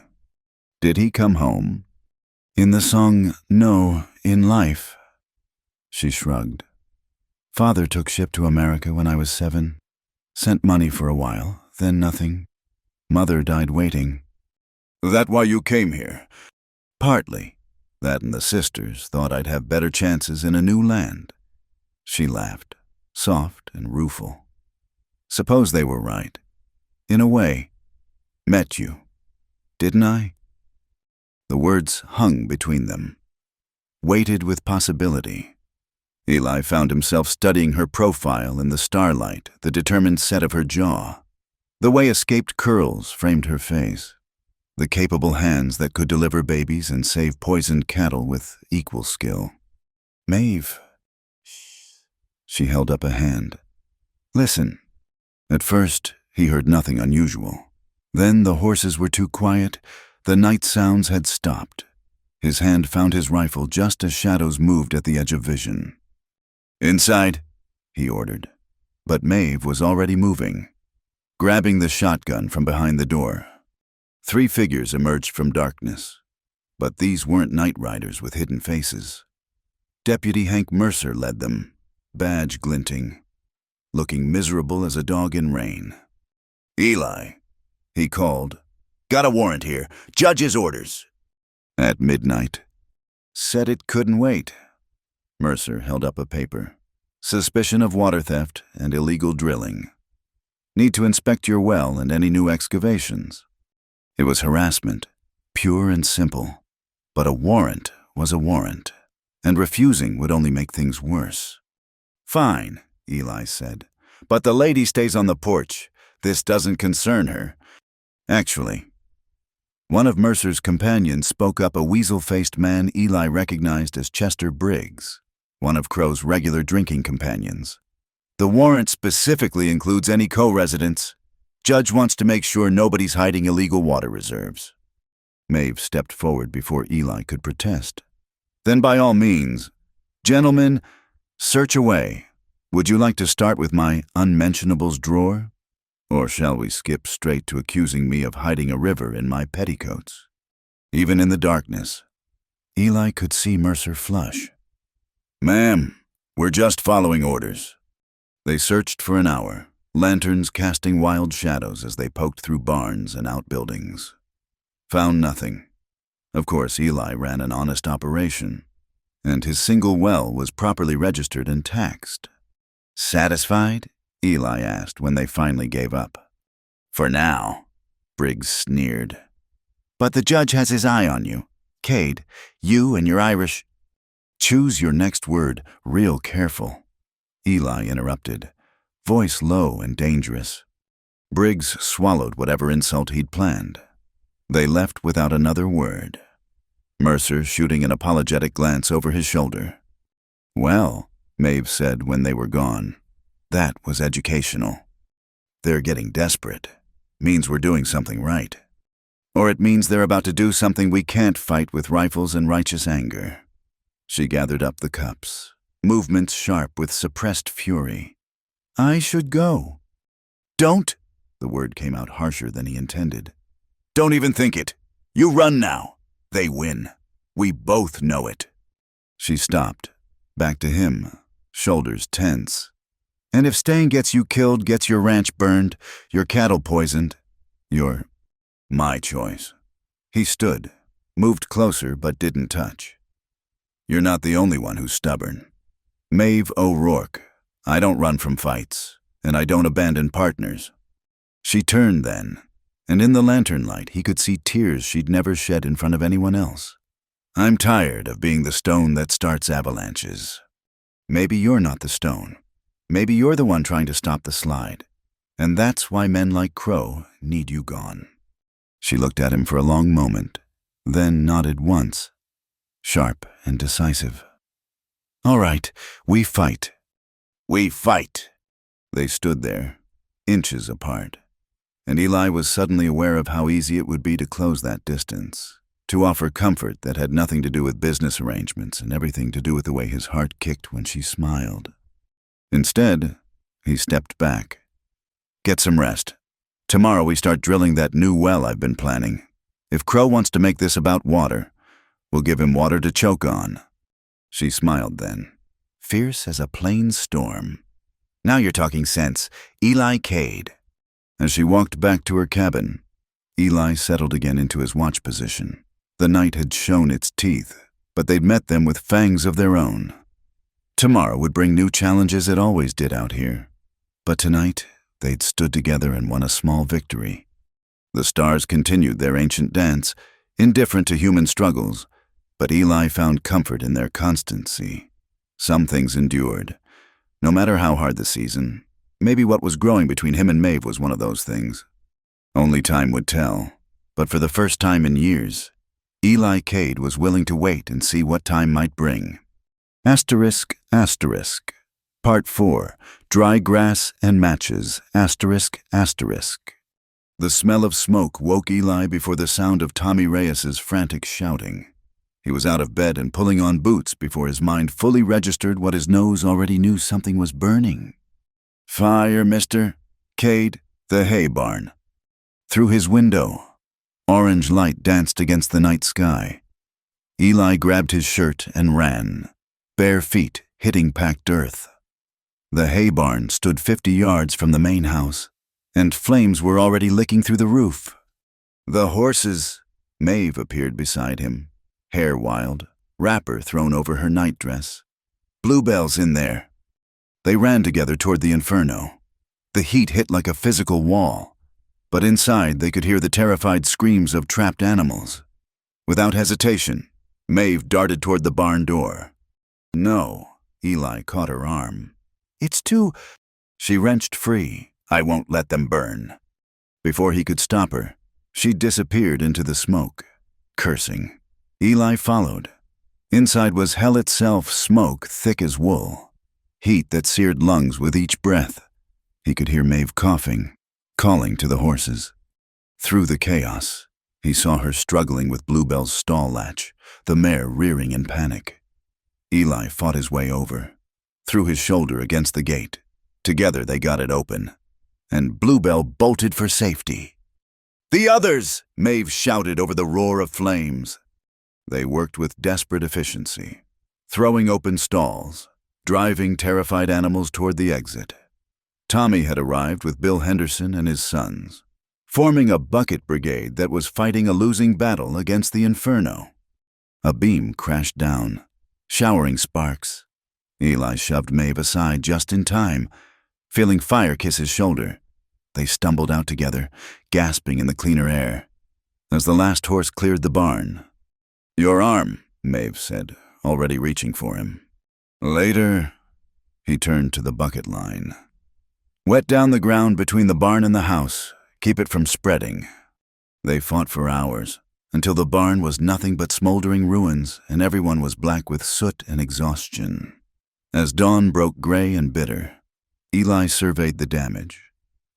Did he come home? In the song, No, in Life, She shrugged. Father took ship to America when I was 7. Sent money for a while, then nothing. Mother died waiting. That why you came here? Partly. That and the sisters thought I'd have better chances in a new land. She laughed, soft and rueful. Suppose they were right. In a way. Met you. Didn't I? The words hung between them. Weighted with possibility. Eli found himself studying her profile in the starlight, the determined set of her jaw. The way escaped curls framed her face. The capable hands that could deliver babies and save poisoned cattle with equal skill. Maeve. She held up a hand. Listen. At first, he heard nothing unusual. Then the horses were too quiet, the night sounds had stopped. His hand found his rifle just as shadows moved at the edge of vision. Inside, he ordered. But Maeve was already moving, grabbing the shotgun from behind the door. 3 figures emerged from darkness. But these weren't night riders with hidden faces. Deputy Hank Mercer led them, badge glinting, looking miserable as a dog in rain. Eli, he called. Got a warrant here. Judge's orders. At midnight. Said it couldn't wait. Mercer held up a paper. Suspicion of water theft and illegal drilling. Need to inspect your well and any new excavations. It was harassment, pure and simple. But a warrant was a warrant, and refusing would only make things worse. Fine, Eli said, but the lady stays on the porch. This doesn't concern her. Actually, one of Mercer's companions spoke up, a weasel-faced man Eli recognized as Chester Briggs, one of Crow's regular drinking companions. The warrant specifically includes any co-residents. Judge wants to make sure nobody's hiding illegal water reserves. Maeve stepped forward before Eli could protest. Then by all means, gentlemen, search away. Would you like to start with my unmentionables drawer? Or shall we skip straight to accusing me of hiding a river in my petticoats? Even in the darkness, Eli could see Mercer flush. Ma'am, we're just following orders. They searched for an hour, lanterns casting wild shadows as they poked through barns and outbuildings. Found nothing. Of course, Eli ran an honest operation, and his single well was properly registered and taxed. Satisfied? Eli asked when they finally gave up. For now, Briggs sneered. But the judge has his eye on you. Cade, you and your Irish... Choose your next word, real careful. Eli interrupted, voice low and dangerous. Briggs swallowed whatever insult he'd planned. They left without another word. Mercer shooting an apologetic glance over his shoulder. Well, Maeve said when they were gone, that was educational. They're getting desperate. Means we're doing something right. Or it means they're about to do something we can't fight with rifles and righteous anger. She gathered up the cups, movements sharp with suppressed fury. I should go. Don't! The word came out harsher than he intended. Don't even think it. You run now. They win. We both know it. She stopped, back to him, shoulders tense. And if staying gets you killed, gets your ranch burned, your cattle poisoned, you're my choice. He stood, moved closer but didn't touch. You're not the only one who's stubborn. Maeve O'Rourke, I don't run from fights, and I don't abandon partners. She turned then, and in the lantern light he could see tears she'd never shed in front of anyone else. I'm tired of being the stone that starts avalanches. Maybe you're not the stone. Maybe you're the one trying to stop the slide. And that's why men like Crow need you gone. She looked at him for a long moment, then nodded once, sharp and decisive. All right, we fight. We fight. They stood there, inches apart, and Eli was suddenly aware of how easy it would be to close that distance, to offer comfort that had nothing to do with business arrangements and everything to do with the way his heart kicked when she smiled. Instead, he stepped back. Get some rest. Tomorrow we start drilling that new well I've been planning. If Crow wants to make this about water, we'll give him water to choke on. She smiled then, fierce as a plains storm. "Now you're talking sense, Eli Cade." As she walked back to her cabin, Eli settled again into his watch position. The night had shown its teeth, but they'd met them with fangs of their own. Tomorrow would bring new challenges it always did out here. But tonight, they'd stood together and won a small victory. The stars continued their ancient dance, indifferent to human struggles, but Eli found comfort in their constancy. Some things endured. No matter how hard the season, maybe what was growing between him and Maeve was one of those things. Only time would tell, but for the first time in years, Eli Cade was willing to wait and see what time might bring. Asterisk, asterisk. Part 4. Dry grass and matches. Asterisk, asterisk. The smell of smoke woke Eli before the sound of Tommy Reyes's frantic shouting. He was out of bed and pulling on boots before his mind fully registered what his nose already knew something was burning. "Fire, mister?" "Cade, the hay barn." Through his window, orange light danced against the night sky. Eli grabbed his shirt and ran, bare feet hitting packed earth. The hay barn stood 50 yards from the main house, and flames were already licking through the roof. "The horses." Maeve appeared beside him, hair wild, wrapper thrown over her nightdress. "Bluebell's in there." They ran together toward the inferno. The heat hit like a physical wall, but inside they could hear the terrified screams of trapped animals. Without hesitation, Maeve darted toward the barn door. "No," Eli caught her arm. "It's too—" She wrenched free. "I won't let them burn." Before he could stop her, she disappeared into the smoke, cursing. Eli followed. Inside was hell itself, smoke thick as wool, heat that seared lungs with each breath. He could hear Maeve coughing, calling to the horses. Through the chaos, he saw her struggling with Bluebell's stall latch, the mare rearing in panic. Eli fought his way over, threw his shoulder against the gate. Together they got it open, and Bluebell bolted for safety. "The others!" Maeve shouted over the roar of flames. They worked with desperate efficiency, throwing open stalls, driving terrified animals toward the exit. Tommy had arrived with Bill Henderson and his sons, forming a bucket brigade that was fighting a losing battle against the inferno. A beam crashed down, showering sparks. Eli shoved Maeve aside just in time, feeling fire kiss his shoulder. They stumbled out together, gasping in the cleaner air. As the last horse cleared the barn, "Your arm," Maeve said, already reaching for him. "Later." He turned to the bucket line. "Wet down the ground between the barn and the house. Keep it from spreading." They fought for hours, until the barn was nothing but smoldering ruins and everyone was black with soot and exhaustion. As dawn broke gray and bitter, Eli surveyed the damage.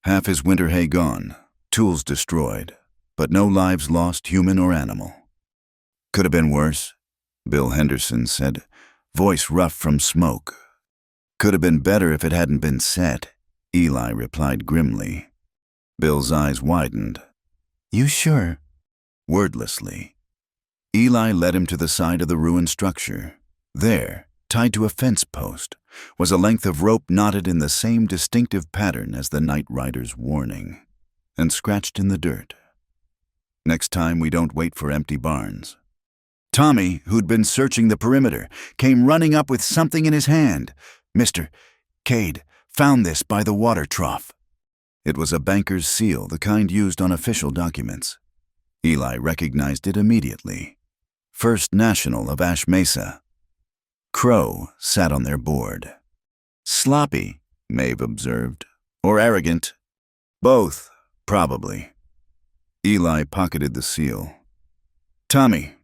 Half his winter hay gone, tools destroyed, but no lives lost, human or animal. "Could have been worse," Bill Henderson said, voice rough from smoke. "Could have been better if it hadn't been set," Eli replied grimly. Bill's eyes widened. "You sure?" Wordlessly. Eli led him to the side of the ruined structure. There, tied to a fence post, was a length of rope knotted in the same distinctive pattern as the night rider's warning, and scratched in the dirt. "Next time we don't wait for empty barns." Tommy, who'd been searching the perimeter, came running up with something in his hand. "Mr. Cade found this by the water trough." It was a banker's seal, the kind used on official documents. Eli recognized it immediately. First National of Ash Mesa. Crow sat on their board. "Sloppy," Maeve observed. "Or arrogant. Both, probably." Eli pocketed the seal. "Tommy,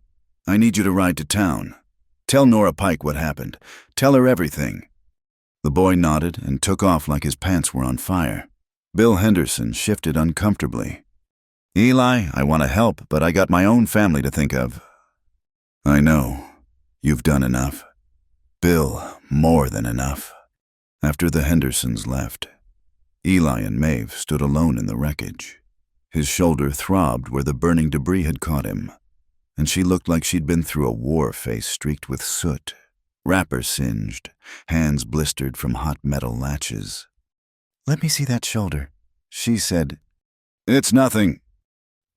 I need you to ride to town. Tell Nora Pike what happened. Tell her everything." The boy nodded and took off like his pants were on fire. Bill Henderson shifted uncomfortably. "Eli, I want to help, but I got my own family to think of." "I know. You've done enough. Bill, more than enough." After the Hendersons left, Eli and Maeve stood alone in the wreckage. His shoulder throbbed where the burning debris had caught him, and she looked like she'd been through a war face streaked with soot. wrapper singed, hands blistered from hot metal latches. "Let me see that shoulder," she said. "It's nothing.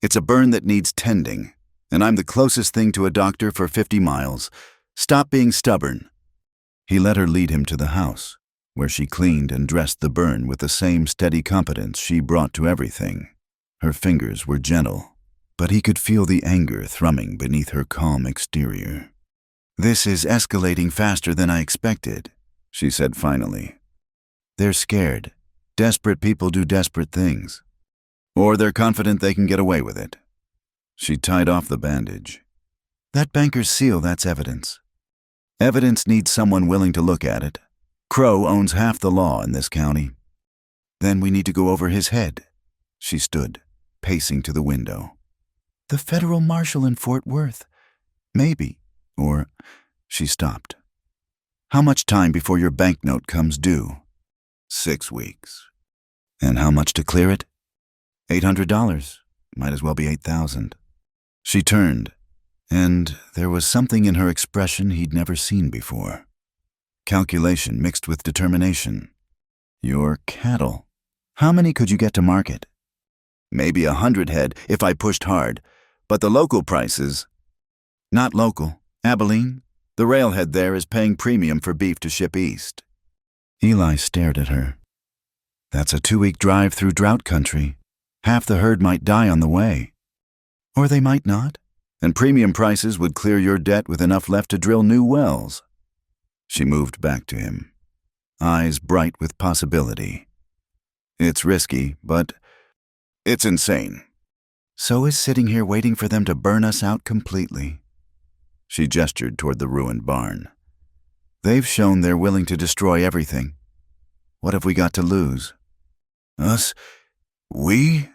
It's a burn that needs tending, and I'm the closest thing to a doctor for 50 miles. Stop being stubborn." He let her lead him to the house, where she cleaned and dressed the burn with the same steady competence she brought to everything. Her fingers were gentle, but he could feel the anger thrumming beneath her calm exterior. "This is escalating faster than I expected," she said finally. "They're scared. Desperate people do desperate things. Or they're confident they can get away with it." She tied off the bandage. "That banker's seal, that's evidence. Evidence needs someone willing to look at it. Crow owns half the law in this county. Then we need to go over his head." She stood, pacing to the window. "The federal marshal in Fort Worth. Maybe. Or..." She stopped. "How much time before your banknote comes due?" 6 weeks. "And how much to clear it?" $800. Might as well be 8,000. She turned, and there was something in her expression he'd never seen before. Calculation mixed with determination. "Your cattle. How many could you get to market?" "Maybe 100 head if I pushed hard, but the local prices..." "Not local. Abilene. The railhead there is paying premium for beef to ship east." Eli stared at her. "That's a 2-week drive through drought country. Half the herd might die on the way. Or they might not, and premium prices would clear your debt with enough left to drill new wells." She moved back to him, eyes bright with possibility. "It's risky, but it's insane." "So is sitting here waiting for them to burn us out completely." She gestured toward the ruined barn. "They've shown they're willing to destroy everything. What have we got to lose?" "Us? We?"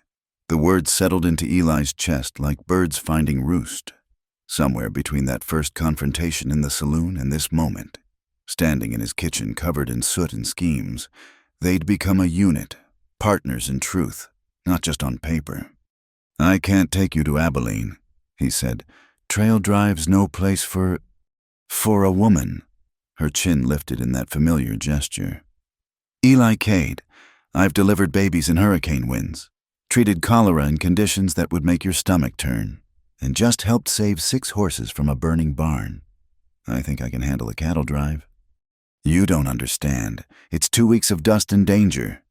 The words settled into Eli's chest like birds finding roost. Somewhere between that first confrontation in the saloon and this moment, standing in his kitchen covered in soot and schemes, they'd become a unit, partners in truth, not just on paper. "I can't take you to Abilene," he said. "Trail Drive's no place for a woman." Her chin lifted in that familiar gesture. "Eli Cade. I've delivered babies in hurricane winds, treated cholera in conditions that would make your stomach turn, and just helped save 6 horses from a burning barn. I think I can handle a cattle drive." "You don't understand. It's 2 weeks of dust and danger.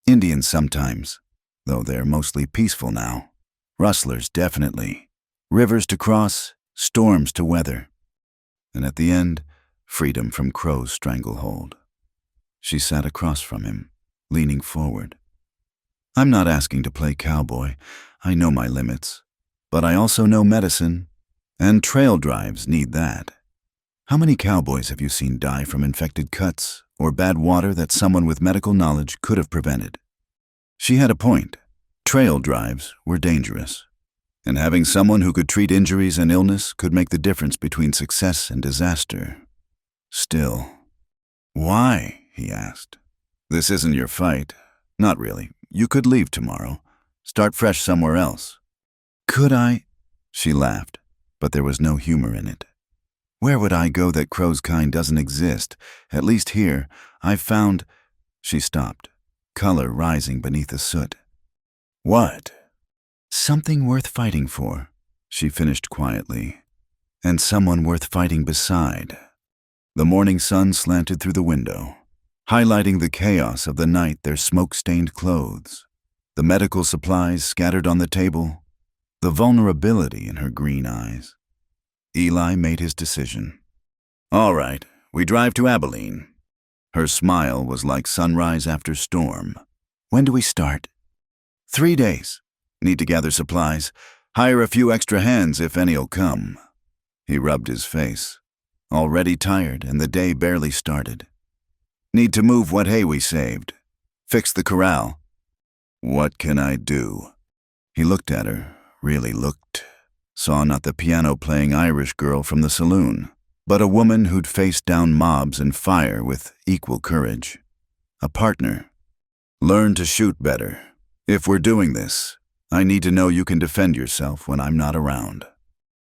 Indians sometimes, though they're mostly peaceful now. Rustlers, definitely. Rivers to cross, storms to weather. And at the end, freedom from Crow's stranglehold." She sat across from him, leaning forward. "I'm not asking to play cowboy. I know my limits. But I also know medicine, and trail drives need that. How many cowboys have you seen die from infected cuts or bad water that someone with medical knowledge could have prevented?" She had a point. Trail drives were dangerous, and having someone who could treat injuries and illness could make the difference between success and disaster. Still. "Why?" he asked. "This isn't your fight. Not really. You could leave tomorrow. Start fresh somewhere else." "Could I?" She laughed, but there was no humor in it. "Where would I go that Crow's kind doesn't exist? At least here, I've found..." She stopped, color rising beneath the soot. "What?" "Something worth fighting for," she finished quietly. "And someone worth fighting beside." The morning sun slanted through the window, highlighting the chaos of the night, their smoke-stained clothes, the medical supplies scattered on the table, the vulnerability in her green eyes. Eli made his decision. "All right, we drive to Abilene." Her smile was like sunrise after storm. "When do we start?" 3 days. Need to gather supplies. Hire a few extra hands if any'll come." He rubbed his face. Already tired, and the day barely started. "Need to move what hay we saved. Fix the corral." "What can I do?" He looked at her, really looked. Saw not the piano-playing Irish girl from the saloon, but a woman who'd faced down mobs and fire with equal courage. A partner. "Learn to shoot better. If we're doing this, I need to know you can defend yourself when I'm not around."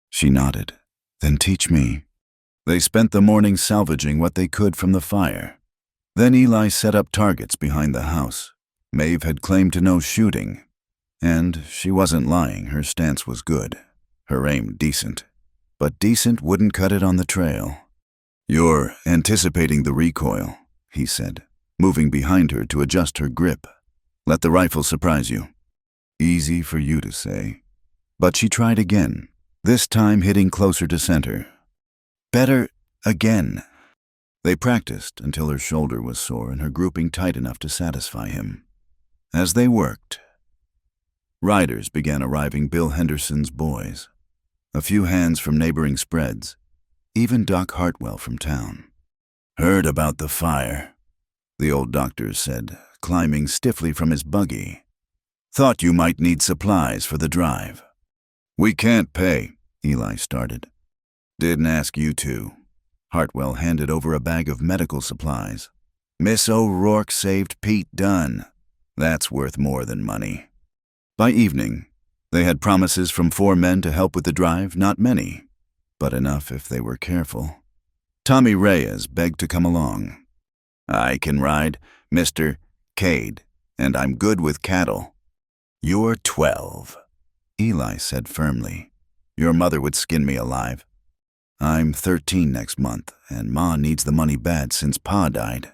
She nodded. "Then teach me." They spent the morning salvaging what they could from the fire. Then Eli set up targets behind the house. Maeve had claimed to know shooting, and she wasn't lying. Her stance was good, her aim decent. But decent wouldn't cut it on the trail. "You're anticipating the recoil," he said, moving behind her to adjust her grip. "Let the rifle surprise you." Easy for you to say. But she tried again, this time hitting closer to center. Better again. They practiced until her shoulder was sore and her grouping tight enough to satisfy him. As they worked, riders began arriving, Bill Henderson's boys. A few hands from neighboring spreads, even Doc Hartwell from town. "Heard about the fire," the old doctor said, climbing stiffly from his buggy. "Thought you might need supplies for the drive." "We can't pay," Eli started. "Didn't ask you to." Hartwell handed over a bag of medical supplies. "Miss O'Rourke saved Pete Dunn. That's worth more than money." By evening, they had promises from 4 men to help with the drive, not many, but enough if they were careful. Tommy Reyes begged to come along. "I can ride, Mr. Cade, and I'm good with cattle." "You're 12, Eli said firmly. "Your mother would skin me alive." "I'm 13 next month, and Ma needs the money bad since Pa died."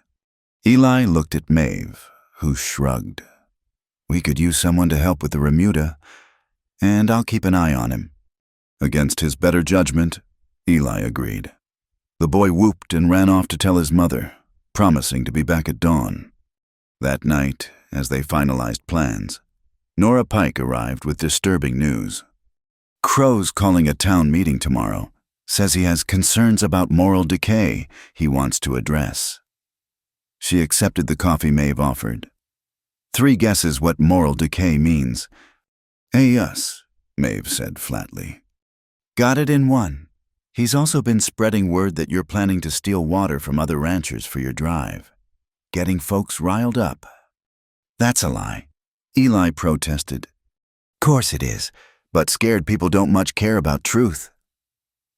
Eli looked at Maeve, who shrugged. "We could use someone to help with the remuda, and I'll keep an eye on him." Against his better judgment, Eli agreed. The boy whooped and ran off to tell his mother, promising to be back at dawn. That night, as they finalized plans, Nora Pike arrived with disturbing news. "Crow's calling a town meeting tomorrow. Says he has concerns about moral decay he wants to address." She accepted the coffee Maeve offered. 3 guesses what moral decay means. "Us," Maeve said flatly. "Got it in 1. He's also been spreading word that you're planning to steal water from other ranchers for your drive, getting folks riled up." "That's a lie," Eli protested. "Course it is, but scared people don't much care about truth."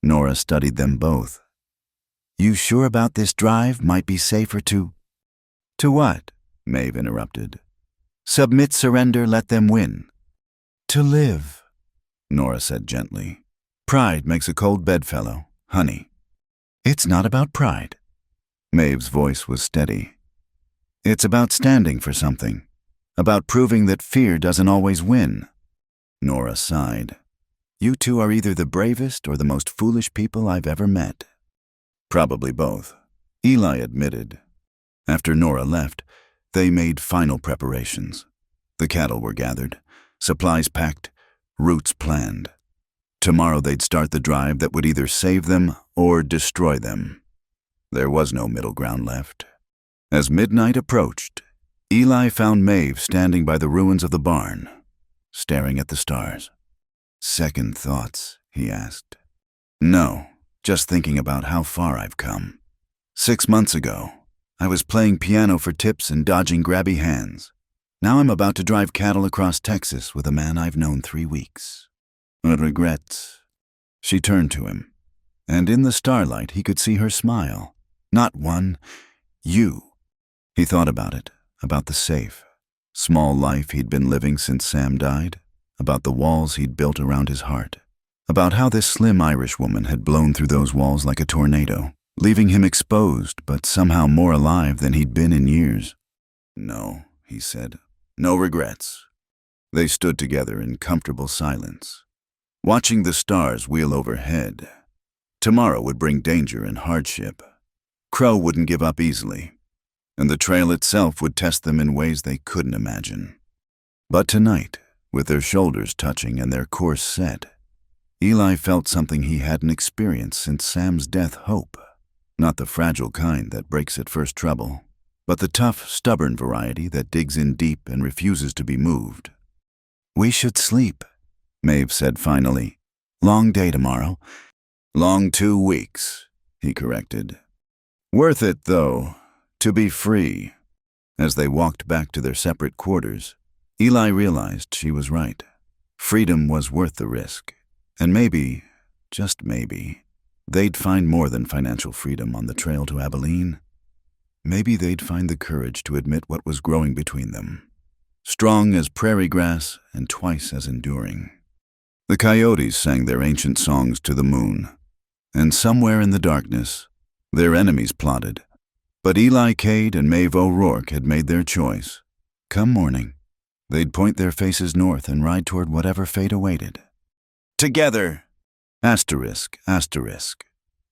Nora studied them both. "You sure about this drive? Might be safer to—" "To what?" Maeve interrupted. "Submit, surrender, let them win." "To live," Nora said gently. "Pride makes a cold bedfellow, honey." "It's not about pride." Maeve's voice was steady. "It's about standing for something, about proving that fear doesn't always win." Nora sighed. "You two are either the bravest or the most foolish people I've ever met." "Probably both," Eli admitted. After Nora left, they made final preparations. The cattle were gathered, supplies packed, routes planned. Tomorrow they'd start the drive that would either save them or destroy them. There was no middle ground left. As midnight approached, Eli found Maeve standing by the ruins of the barn, staring at the stars. "Second thoughts?" he asked. "No, just thinking about how far I've come. 6 months ago, I was playing piano for tips and dodging grabby hands. Now I'm about to drive cattle across Texas with a man I've known 3 weeks. Regrets." She turned to him, and in the starlight he could see her smile. "Not one, you." He thought about it, about the safe, small life he'd been living since Sam died, about the walls he'd built around his heart, about how this slim Irish woman had blown through those walls like a tornado, leaving him exposed but somehow more alive than he'd been in years. "No," he said, "no regrets." They stood together in comfortable silence, watching the stars wheel overhead. Tomorrow would bring danger and hardship. Crow wouldn't give up easily, and the trail itself would test them in ways they couldn't imagine. But tonight, with their shoulders touching and their course set, Eli felt something he hadn't experienced since Sam's death: hope. Not the fragile kind that breaks at first trouble, but the tough, stubborn variety that digs in deep and refuses to be moved. "We should sleep," Maeve said finally. "Long day tomorrow." "Long 2 weeks, he corrected. "Worth it, though, to be free." As they walked back to their separate quarters, Eli realized she was right. Freedom was worth the risk, and maybe, just maybe, They'd find more than financial freedom on the trail to Abilene. Maybe they'd find the courage to admit what was growing between them, strong as prairie grass and twice as enduring. The coyotes sang their ancient songs to the moon, and somewhere in the darkness, their enemies plotted. But Eli Cade and Maeve O'Rourke had made their choice. Come morning, they'd point their faces north and ride toward whatever fate awaited. Together! Asterisk, asterisk.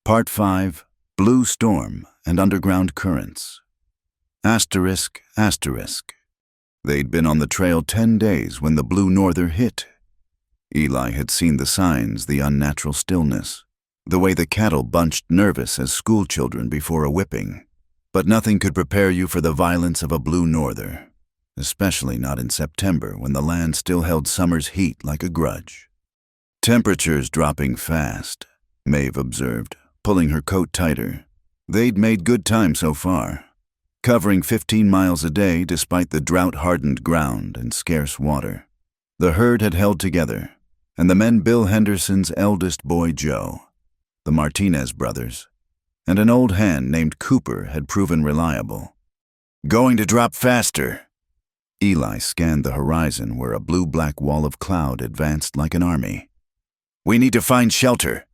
Part 5, Blue Storm and Underground Currents. Asterisk, asterisk. They'd been on the trail 10 days when the blue norther hit. Eli had seen the signs, the unnatural stillness, the way the cattle bunched nervous as schoolchildren before a whipping. But nothing could prepare you for the violence of a blue norther, especially not in September when the land still held summer's heat like a grudge. Temperatures dropping fast, Maeve observed, pulling her coat tighter. They'd made good time so far, covering 15 miles a day despite the drought-hardened ground and scarce water. The herd had held together, and the men Bill Henderson's eldest boy Joe, the Martinez brothers, and an old hand named Cooper had proven reliable. Going to drop faster. Eli scanned the horizon where a blue-black wall of cloud advanced like an army. We need to find shelter.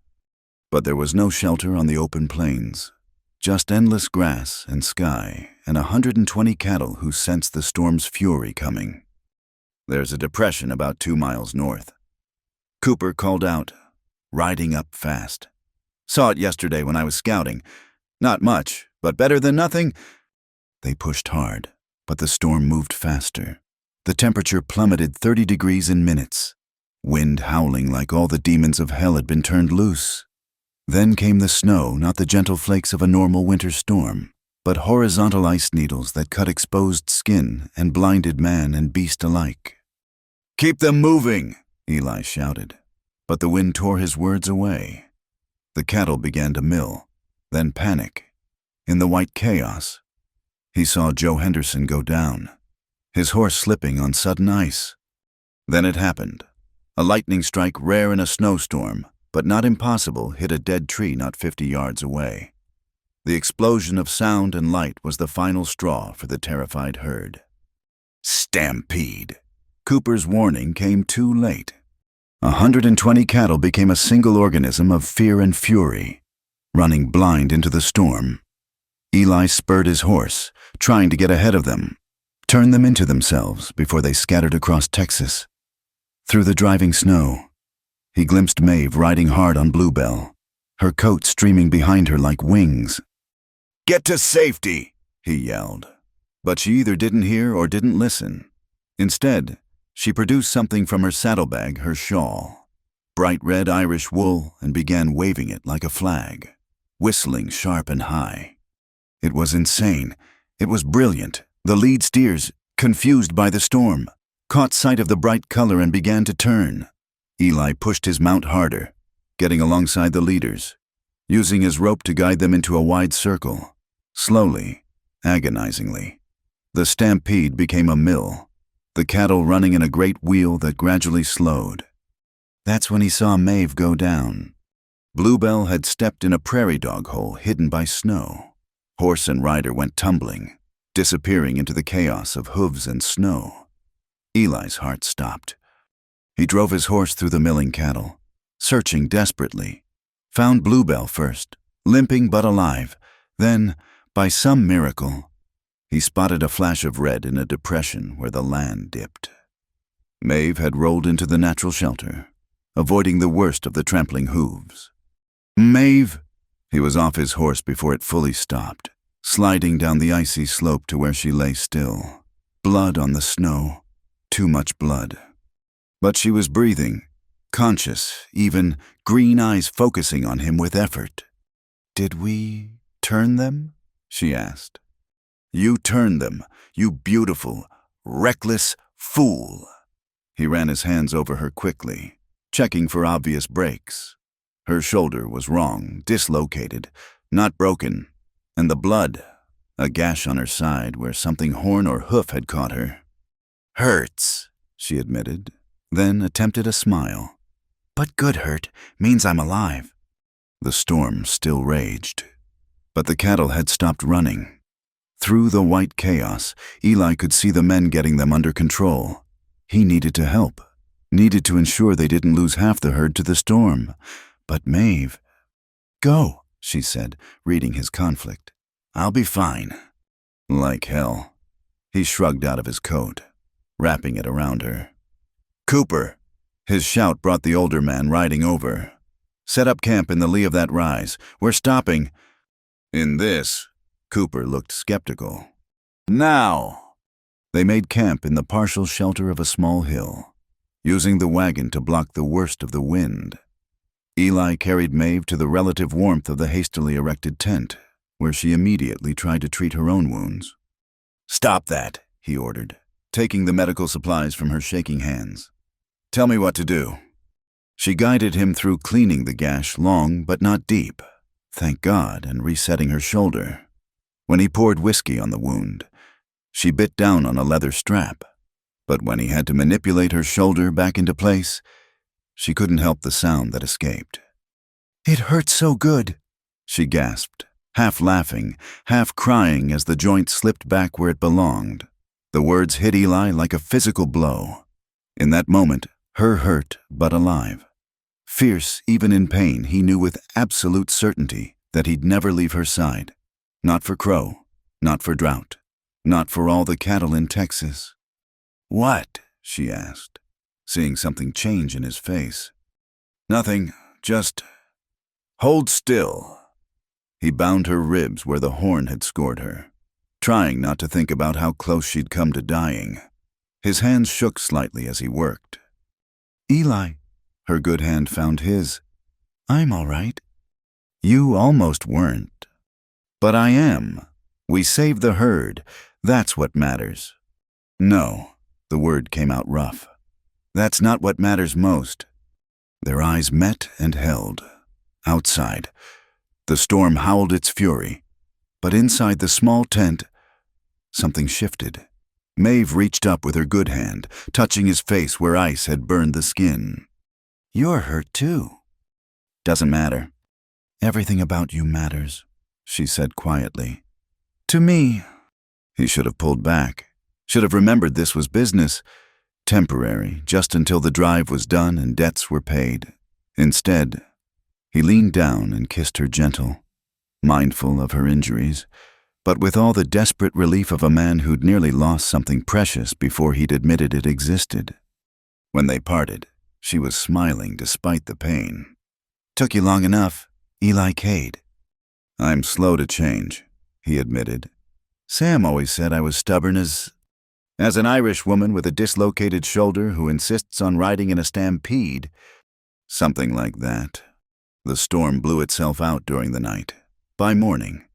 But there was no shelter on the open plains, just endless grass and sky and 120 cattle who sensed the storm's fury coming. There's a depression about 2 miles north. Cooper called out, riding up fast. Saw it yesterday when I was scouting. Not much, but better than nothing. They pushed hard, but the storm moved faster. The temperature plummeted 30 degrees in minutes. Wind howling like all the demons of hell had been turned loose. Then came the snow, not the gentle flakes of a normal winter storm, but horizontal ice needles that cut exposed skin and blinded man and beast alike. Keep them moving, Eli shouted, but the wind tore his words away. The cattle began to mill, then panic. In the white chaos, he saw Joe Henderson go down, his horse slipping on sudden ice. Then it happened. A lightning strike rare in a snowstorm, but not impossible, hit a dead tree not 50 yards away. The explosion of sound and light was the final straw for the terrified herd. Stampede. Cooper's warning came too late. 120 cattle became a single organism of fear and fury, running blind into the storm. Eli spurred his horse, trying to get ahead of them, turn them into themselves before they scattered across Texas. Through the driving snow, he glimpsed Maeve riding hard on Bluebell, her coat streaming behind her like wings. Get to safety, he yelled. But she either didn't hear or didn't listen. Instead, she produced something from her saddlebag, her shawl, bright red Irish wool, and began waving it like a flag, whistling sharp and high. It was insane. It was brilliant. The lead steers, confused by the storm, caught sight of the bright color and began to turn. Eli pushed his mount harder, getting alongside the leaders, using his rope to guide them into a wide circle. Slowly, agonizingly, the stampede became a mill, the cattle running in a great wheel that gradually slowed. That's when he saw Maeve go down. Bluebell had stepped in a prairie dog hole hidden by snow. Horse and rider went tumbling, disappearing into the chaos of hooves and snow. Eli's heart stopped. He drove his horse through the milling cattle, searching desperately. Found Bluebell first, limping but alive. Then, by some miracle, he spotted a flash of red in a depression where the land dipped. Maeve had rolled into the natural shelter, avoiding the worst of the trampling hooves. Maeve! He was off his horse before it fully stopped, sliding down the icy slope to where she lay still. Blood on the snow. Too much blood. But she was breathing, conscious, even green eyes focusing on him with effort. Did we turn them? She asked. You turned them, you beautiful, reckless fool. He ran his hands over her quickly, checking for obvious breaks. Her shoulder was wrong, dislocated, not broken, and the blood, a gash on her side where something horn or hoof had caught her. Hurts, she admitted, then attempted a smile. But good hurt means I'm alive. The storm still raged, but the cattle had stopped running. Through the white chaos, Eli could see the men getting them under control. He needed to help, needed to ensure they didn't lose half the herd to the storm. But Maeve— "Go," she said, reading his conflict. "I'll be fine." Like hell. He shrugged out of his coat, wrapping it around her. "Cooper!" His shout brought the older man riding over. "Set up camp in the lee of that rise. We're stopping." "In this?" Cooper looked skeptical. "Now!" They made camp in the partial shelter of a small hill, using the wagon to block the worst of the wind. Eli carried Maeve to the relative warmth of the hastily erected tent, where she immediately tried to treat her own wounds. "Stop that," he ordered, taking the medical supplies from her shaking hands. "Tell me what to do." She guided him through cleaning the gash long but not deep, thank God, and resetting her shoulder. When he poured whiskey on the wound, she bit down on a leather strap, but when he had to manipulate her shoulder back into place, she couldn't help the sound that escaped. "It hurts so good," she gasped, half laughing, half crying as the joint slipped back where it belonged. The words hit Eli like a physical blow. In that moment, her hurt but alive. Fierce even in pain, he knew with absolute certainty that he'd never leave her side. Not for Crow, not for drought, not for all the cattle in Texas. "What?" she asked, seeing something change in his face. "Nothing, just hold still." He bound her ribs where the horn had scored her, trying not to think about how close she'd come to dying. His hands shook slightly as he worked. "Eli," her good hand found his. "I'm all right." "You almost weren't." "But I am. We saved the herd. That's what matters." "No," the word came out rough. "That's not what matters most." Their eyes met and held. Outside, the storm howled its fury, but inside the small tent, something shifted. Maeve reached up with her good hand, touching his face where ice had burned the skin. "You're hurt too." "Doesn't matter." "Everything about you matters," she said quietly. "To me." He should have pulled back, should have remembered this was business, temporary, just until the drive was done and debts were paid. Instead, he leaned down and kissed her gentle, mindful of her injuries, but with all the desperate relief of a man who'd nearly lost something precious before he'd admitted it existed. When they parted, she was smiling despite the pain. "Took you long enough, Eli Cade." "I'm slow to change," he admitted. "Sam always said I was stubborn as an Irish woman with a dislocated shoulder who insists on riding in a stampede." Something like that. The storm blew itself out during the night. By morning,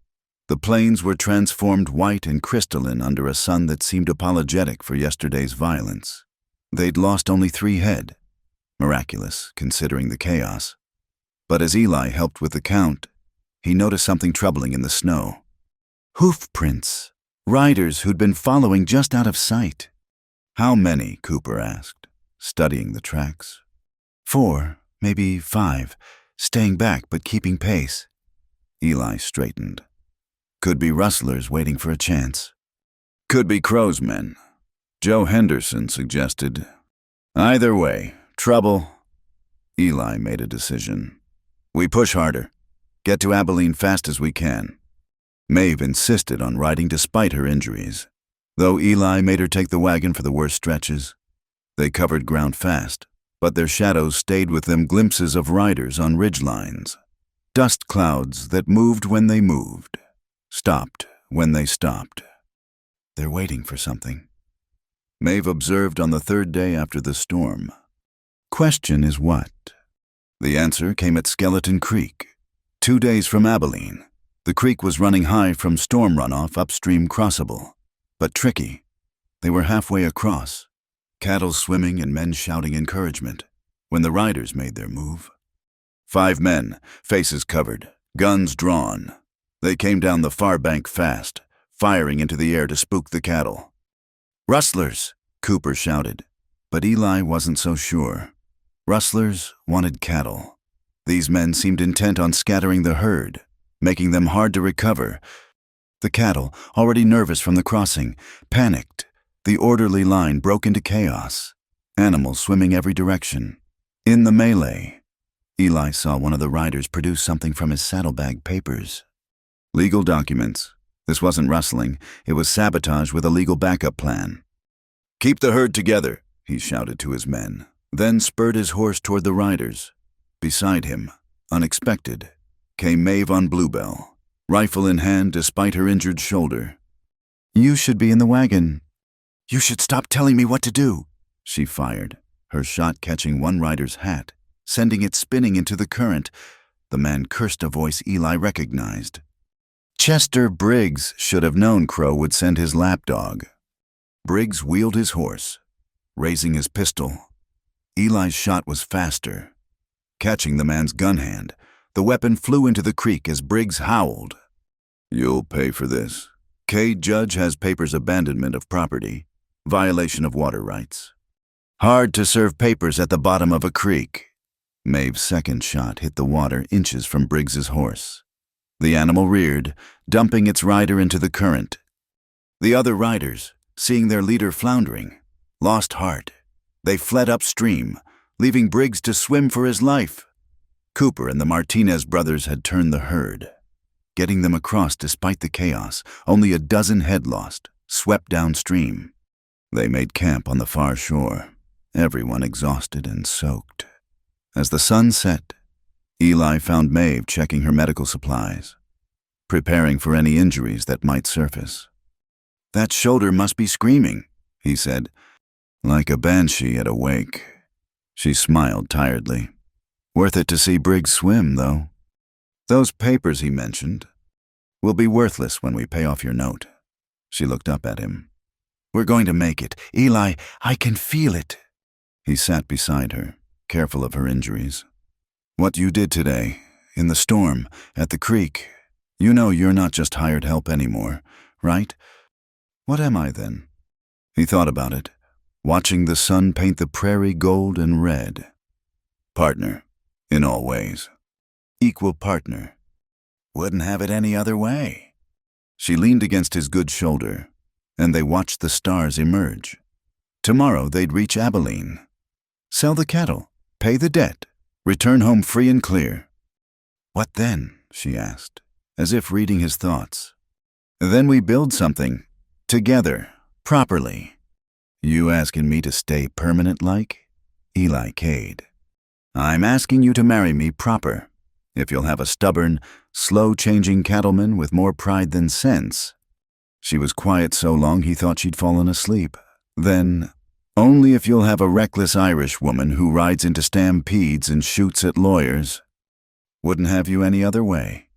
the plains were transformed white and crystalline under a sun that seemed apologetic for yesterday's violence. They'd lost only 3 head. Miraculous, considering the chaos. But as Eli helped with the count, he noticed something troubling in the snow. Hoof prints. Riders who'd been following just out of sight. "How many?" Cooper asked, studying the tracks. 4, maybe 5, staying back but keeping pace. Eli straightened. "Could be rustlers waiting for a chance." "Could be Crow's men," Joe Henderson suggested. "Either way, trouble." Eli made a decision. "We push harder. Get to Abilene fast as we can." Maeve insisted on riding despite her injuries, though Eli made her take the wagon for the worst stretches. They covered ground fast, but their shadows stayed with them, glimpses of riders on ridgelines. Dust clouds that moved when they moved, stopped when they stopped. "They're waiting for something," Maeve observed on the 3rd day after the storm. Question is what? The answer came at Skeleton Creek. 2 days from Abilene, the creek was running high from storm runoff upstream crossable, but tricky. They were halfway across, cattle swimming and men shouting encouragement, when the riders made their move. 5 men, faces covered, guns drawn. They came down the far bank fast, firing into the air to spook the cattle. "Rustlers!" Cooper shouted, but Eli wasn't so sure. Rustlers wanted cattle. These men seemed intent on scattering the herd, making them hard to recover. The cattle, already nervous from the crossing, panicked. The orderly line broke into chaos, animals swimming every direction. In the melee, Eli saw one of the riders produce something from his saddlebag papers. Legal documents. This wasn't rustling, it was sabotage with a legal backup plan. "Keep the herd together," he shouted to his men, then spurred his horse toward the riders. Beside him, unexpected, came Maeve on Bluebell, rifle in hand despite her injured shoulder. "You should be in the wagon." "You should stop telling me what to do," she fired, her shot catching one rider's hat, sending it spinning into the current. The man cursed a voice Eli recognized. Chester Briggs should have known Crow would send his lapdog. Briggs wheeled his horse, raising his pistol. Eli's shot was faster. Catching the man's gun hand, the weapon flew into the creek as Briggs howled. "You'll pay for this. Cade Judge has papers abandonment of property, violation of water rights. Hard to serve papers at the bottom of a creek." Maeve's second shot hit the water inches from Briggs's horse. The animal reared, dumping its rider into the current. The other riders, seeing their leader floundering, lost heart. They fled upstream, leaving Briggs to swim for his life. Cooper and the Martinez brothers had turned the herd, getting them across despite the chaos, only a dozen head lost, swept downstream. They made camp on the far shore, everyone exhausted and soaked. As the sun set, Eli found Maeve checking her medical supplies, preparing for any injuries that might surface. "That shoulder must be screaming," he said, like a banshee at a wake. She smiled tiredly. "Worth it to see Briggs swim, though. Those papers he mentioned will be worthless when we pay off your note." She looked up at him. "We're going to make it. Eli, I can feel it." He sat beside her, careful of her injuries. "What you did today, in the storm, at the creek, you know you're not just hired help anymore, right? What am I then?" He thought about it, watching the sun paint the prairie gold and red. "Partner, in all ways. Equal partner. Wouldn't have it any other way." She leaned against his good shoulder, and they watched the stars emerge. Tomorrow they'd reach Abilene. Sell the cattle, pay the debt, return home free and clear. "What then?" she asked, as if reading his thoughts. "Then we build something, together, properly. You asking me to stay permanent like? Eli Cade. I'm asking you to marry me proper, if you'll have a stubborn, slow-changing cattleman with more pride than sense." She was quiet so long he thought she'd fallen asleep. Then, "Only if you'll have a reckless Irish woman who rides into stampedes and shoots at lawyers. Wouldn't have you any other way."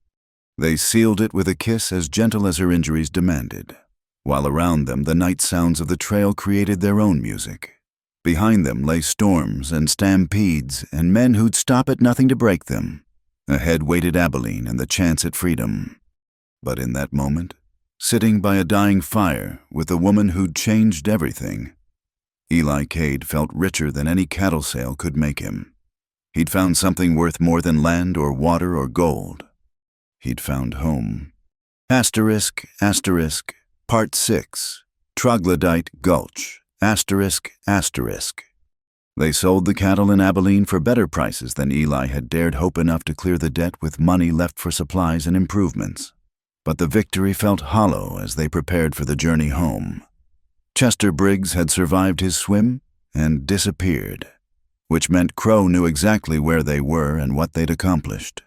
They sealed it with a kiss as gentle as her injuries demanded, while around them the night sounds of the trail created their own music. Behind them lay storms and stampedes and men who'd stop at nothing to break them. Ahead waited Abilene and the chance at freedom. But in that moment, sitting by a dying fire with a woman who'd changed everything, Eli Cade felt richer than any cattle sale could make him. He'd found something worth more than land or water or gold. He'd found home. Asterisk, asterisk, Part 6, Troglodyte Gulch, asterisk, asterisk. They sold the cattle in Abilene for better prices than Eli had dared hope enough to clear the debt with money left for supplies and improvements. But the victory felt hollow as they prepared for the journey home. Chester Briggs had survived his swim and disappeared, which meant Crow knew exactly where they were and what they'd accomplished.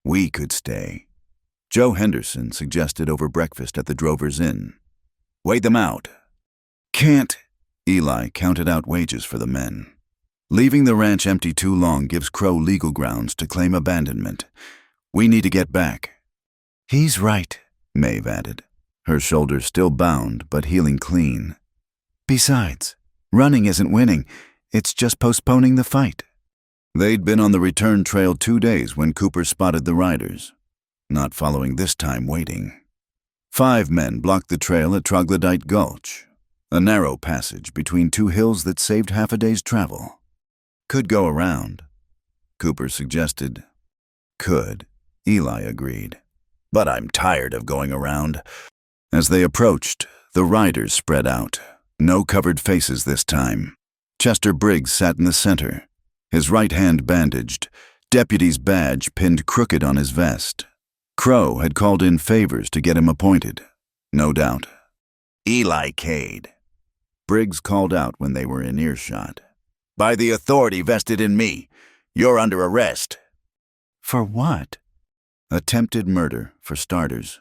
"We could stay," Joe Henderson suggested over breakfast at the Drovers Inn. "Wait them out." "Can't." Eli counted out wages for the men. "Leaving the ranch empty too long gives Crow legal grounds to claim abandonment. We need to get back." "He's right," Maeve added, her shoulders still bound but healing clean. "Besides, running isn't winning. It's just postponing the fight." They'd been on the return trail 2 days when Cooper spotted the riders, not following this time waiting. 5 men blocked the trail at Troglodyte Gulch, a narrow passage between 2 hills that saved half a day's travel. Could go around. Cooper suggested. Could, Eli agreed. But I'm tired of going around. As they approached, the riders spread out. No covered faces this time. Chester Briggs sat in the center, his right hand bandaged, deputy's badge pinned crooked on his vest. Crow had called in favors to get him appointed. No doubt. Eli Cade. Briggs called out when they were in earshot. By the authority vested in me, you're under arrest. For what? Attempted murder, for starters.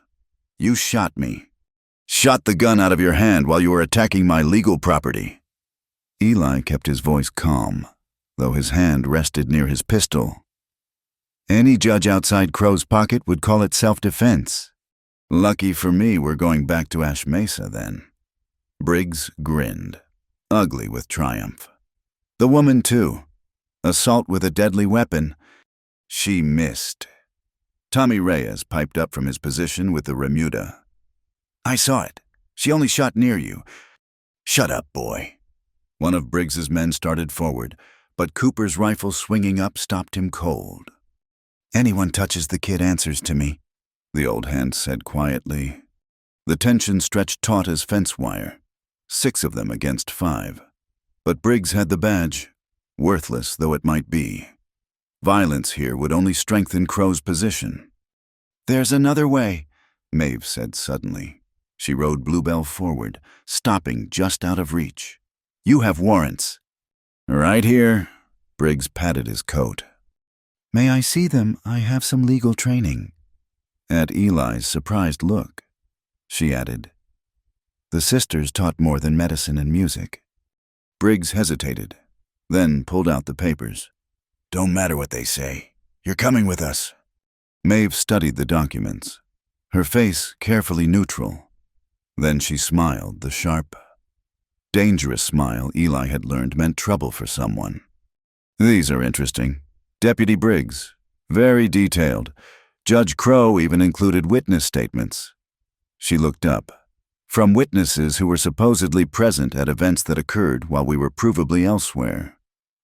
You shot me. Shot the gun out of your hand while you were attacking my legal property. Eli kept his voice calm, though his hand rested near his pistol. Any judge outside Crow's pocket would call it self-defense. Lucky for me, we're going back to Ash Mesa then. Briggs grinned, ugly with triumph. The woman, too. Assault with a deadly weapon. She missed. Tommy Reyes piped up from his position with the remuda. I saw it. She only shot near you. Shut up, boy. One of Briggs's men started forward, but Cooper's rifle swinging up stopped him cold. Anyone touches the kid answers to me, the old hand said quietly. The tension stretched taut as fence wire, 6 of them against 5. But Briggs had the badge, worthless though it might be. Violence here would only strengthen Crow's position. There's another way, Maeve said suddenly. She rode Bluebell forward, stopping just out of reach. You have warrants. Right here. Briggs patted his coat. May I see them? I have some legal training. At Eli's surprised look, she added, The sisters taught more than medicine and music. Briggs hesitated, then pulled out the papers. Don't matter what they say. You're coming with us. Maeve studied the documents, her face carefully neutral. Then she smiled, the sharp, dangerous smile Eli had learned meant trouble for someone. These are interesting. Deputy Briggs, very detailed. Judge Crow even included witness statements. She looked up. From witnesses who were supposedly present at events that occurred while we were provably elsewhere.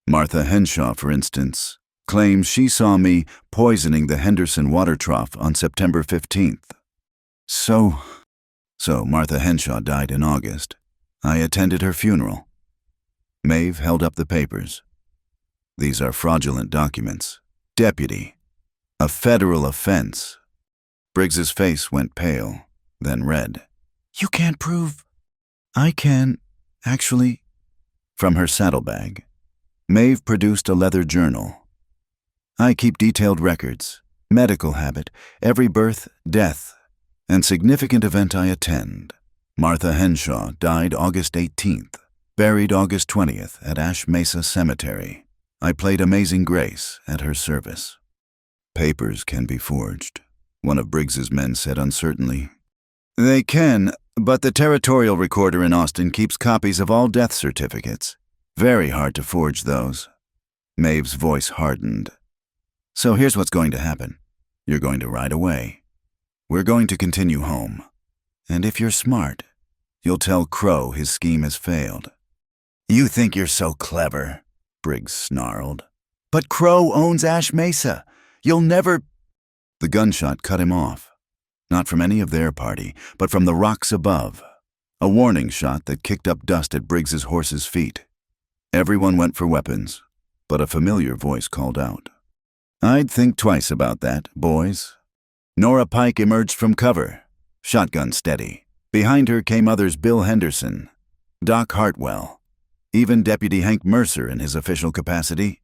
Martha Henshaw, for instance, claims she saw me poisoning the Henderson water trough on September 15th. So Martha Henshaw died in August. I attended her funeral. Maeve held up the papers. These are fraudulent documents. Deputy. A federal offense. Briggs's face went pale, then red. You can't prove. I can, actually. From her saddlebag, Maeve produced a leather journal. I keep detailed records, medical habit, every birth, death, and significant event I attend. Martha Henshaw died August 18th, buried August 20th at Ash Mesa Cemetery. I played Amazing Grace at her service. Papers can be forged, one of Briggs's men said uncertainly. They can, but the territorial recorder in Austin keeps copies of all death certificates. Very hard to forge those. Maeve's voice hardened. So here's what's going to happen. You're going to ride away. We're going to continue home. And if you're smart, you'll tell Crow his scheme has failed. You think you're so clever, Briggs snarled. But Crow owns Ash Mesa. You'll never... The gunshot cut him off. Not from any of their party, but from the rocks above. A warning shot that kicked up dust at Briggs's horse's feet. Everyone went for weapons, but a familiar voice called out. I'd think twice about that, boys. Nora Pike emerged from cover, shotgun steady. Behind her came others Bill Henderson, Doc Hartwell, even Deputy Hank Mercer in his official capacity.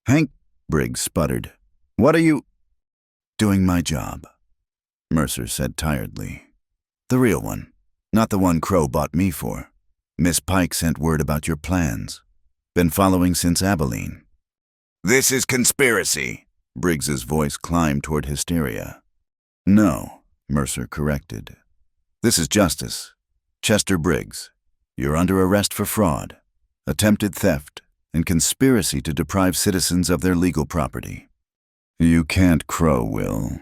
Hank, Briggs sputtered. What are you... Doing my job, Mercer said tiredly. The real one, not the one Crow bought me for. Miss Pike sent word about your plans. Been following since Abilene. This is conspiracy. Briggs's voice climbed toward hysteria. No, Mercer corrected. This is justice. Chester Briggs, you're under arrest for fraud, attempted theft, and conspiracy to deprive citizens of their legal property. You can't, Crow will.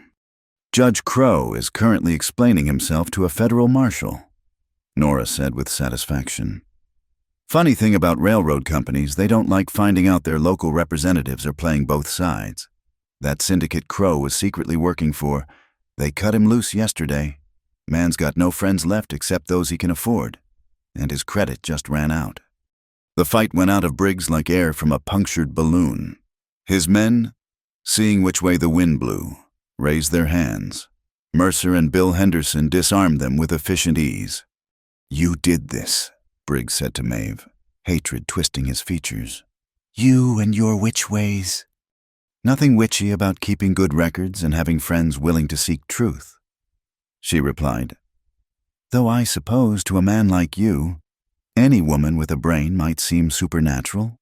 Judge Crow is currently explaining himself to a federal marshal, Nora said with satisfaction. Funny thing about railroad companies, they don't like finding out their local representatives are playing both sides. That syndicate Crow was secretly working for, they cut him loose yesterday. Man's got no friends left except those he can afford, and his credit just ran out. The fight went out of Briggs like air from a punctured balloon. His men, seeing which way the wind blew, raised their hands. Mercer and Bill Henderson disarmed them with efficient ease. "You did this," Briggs said to Maeve, hatred twisting his features. "You and your witch ways." "Nothing witchy about keeping good records and having friends willing to seek truth," she replied. "Though I suppose to a man like you, any woman with a brain might seem supernatural."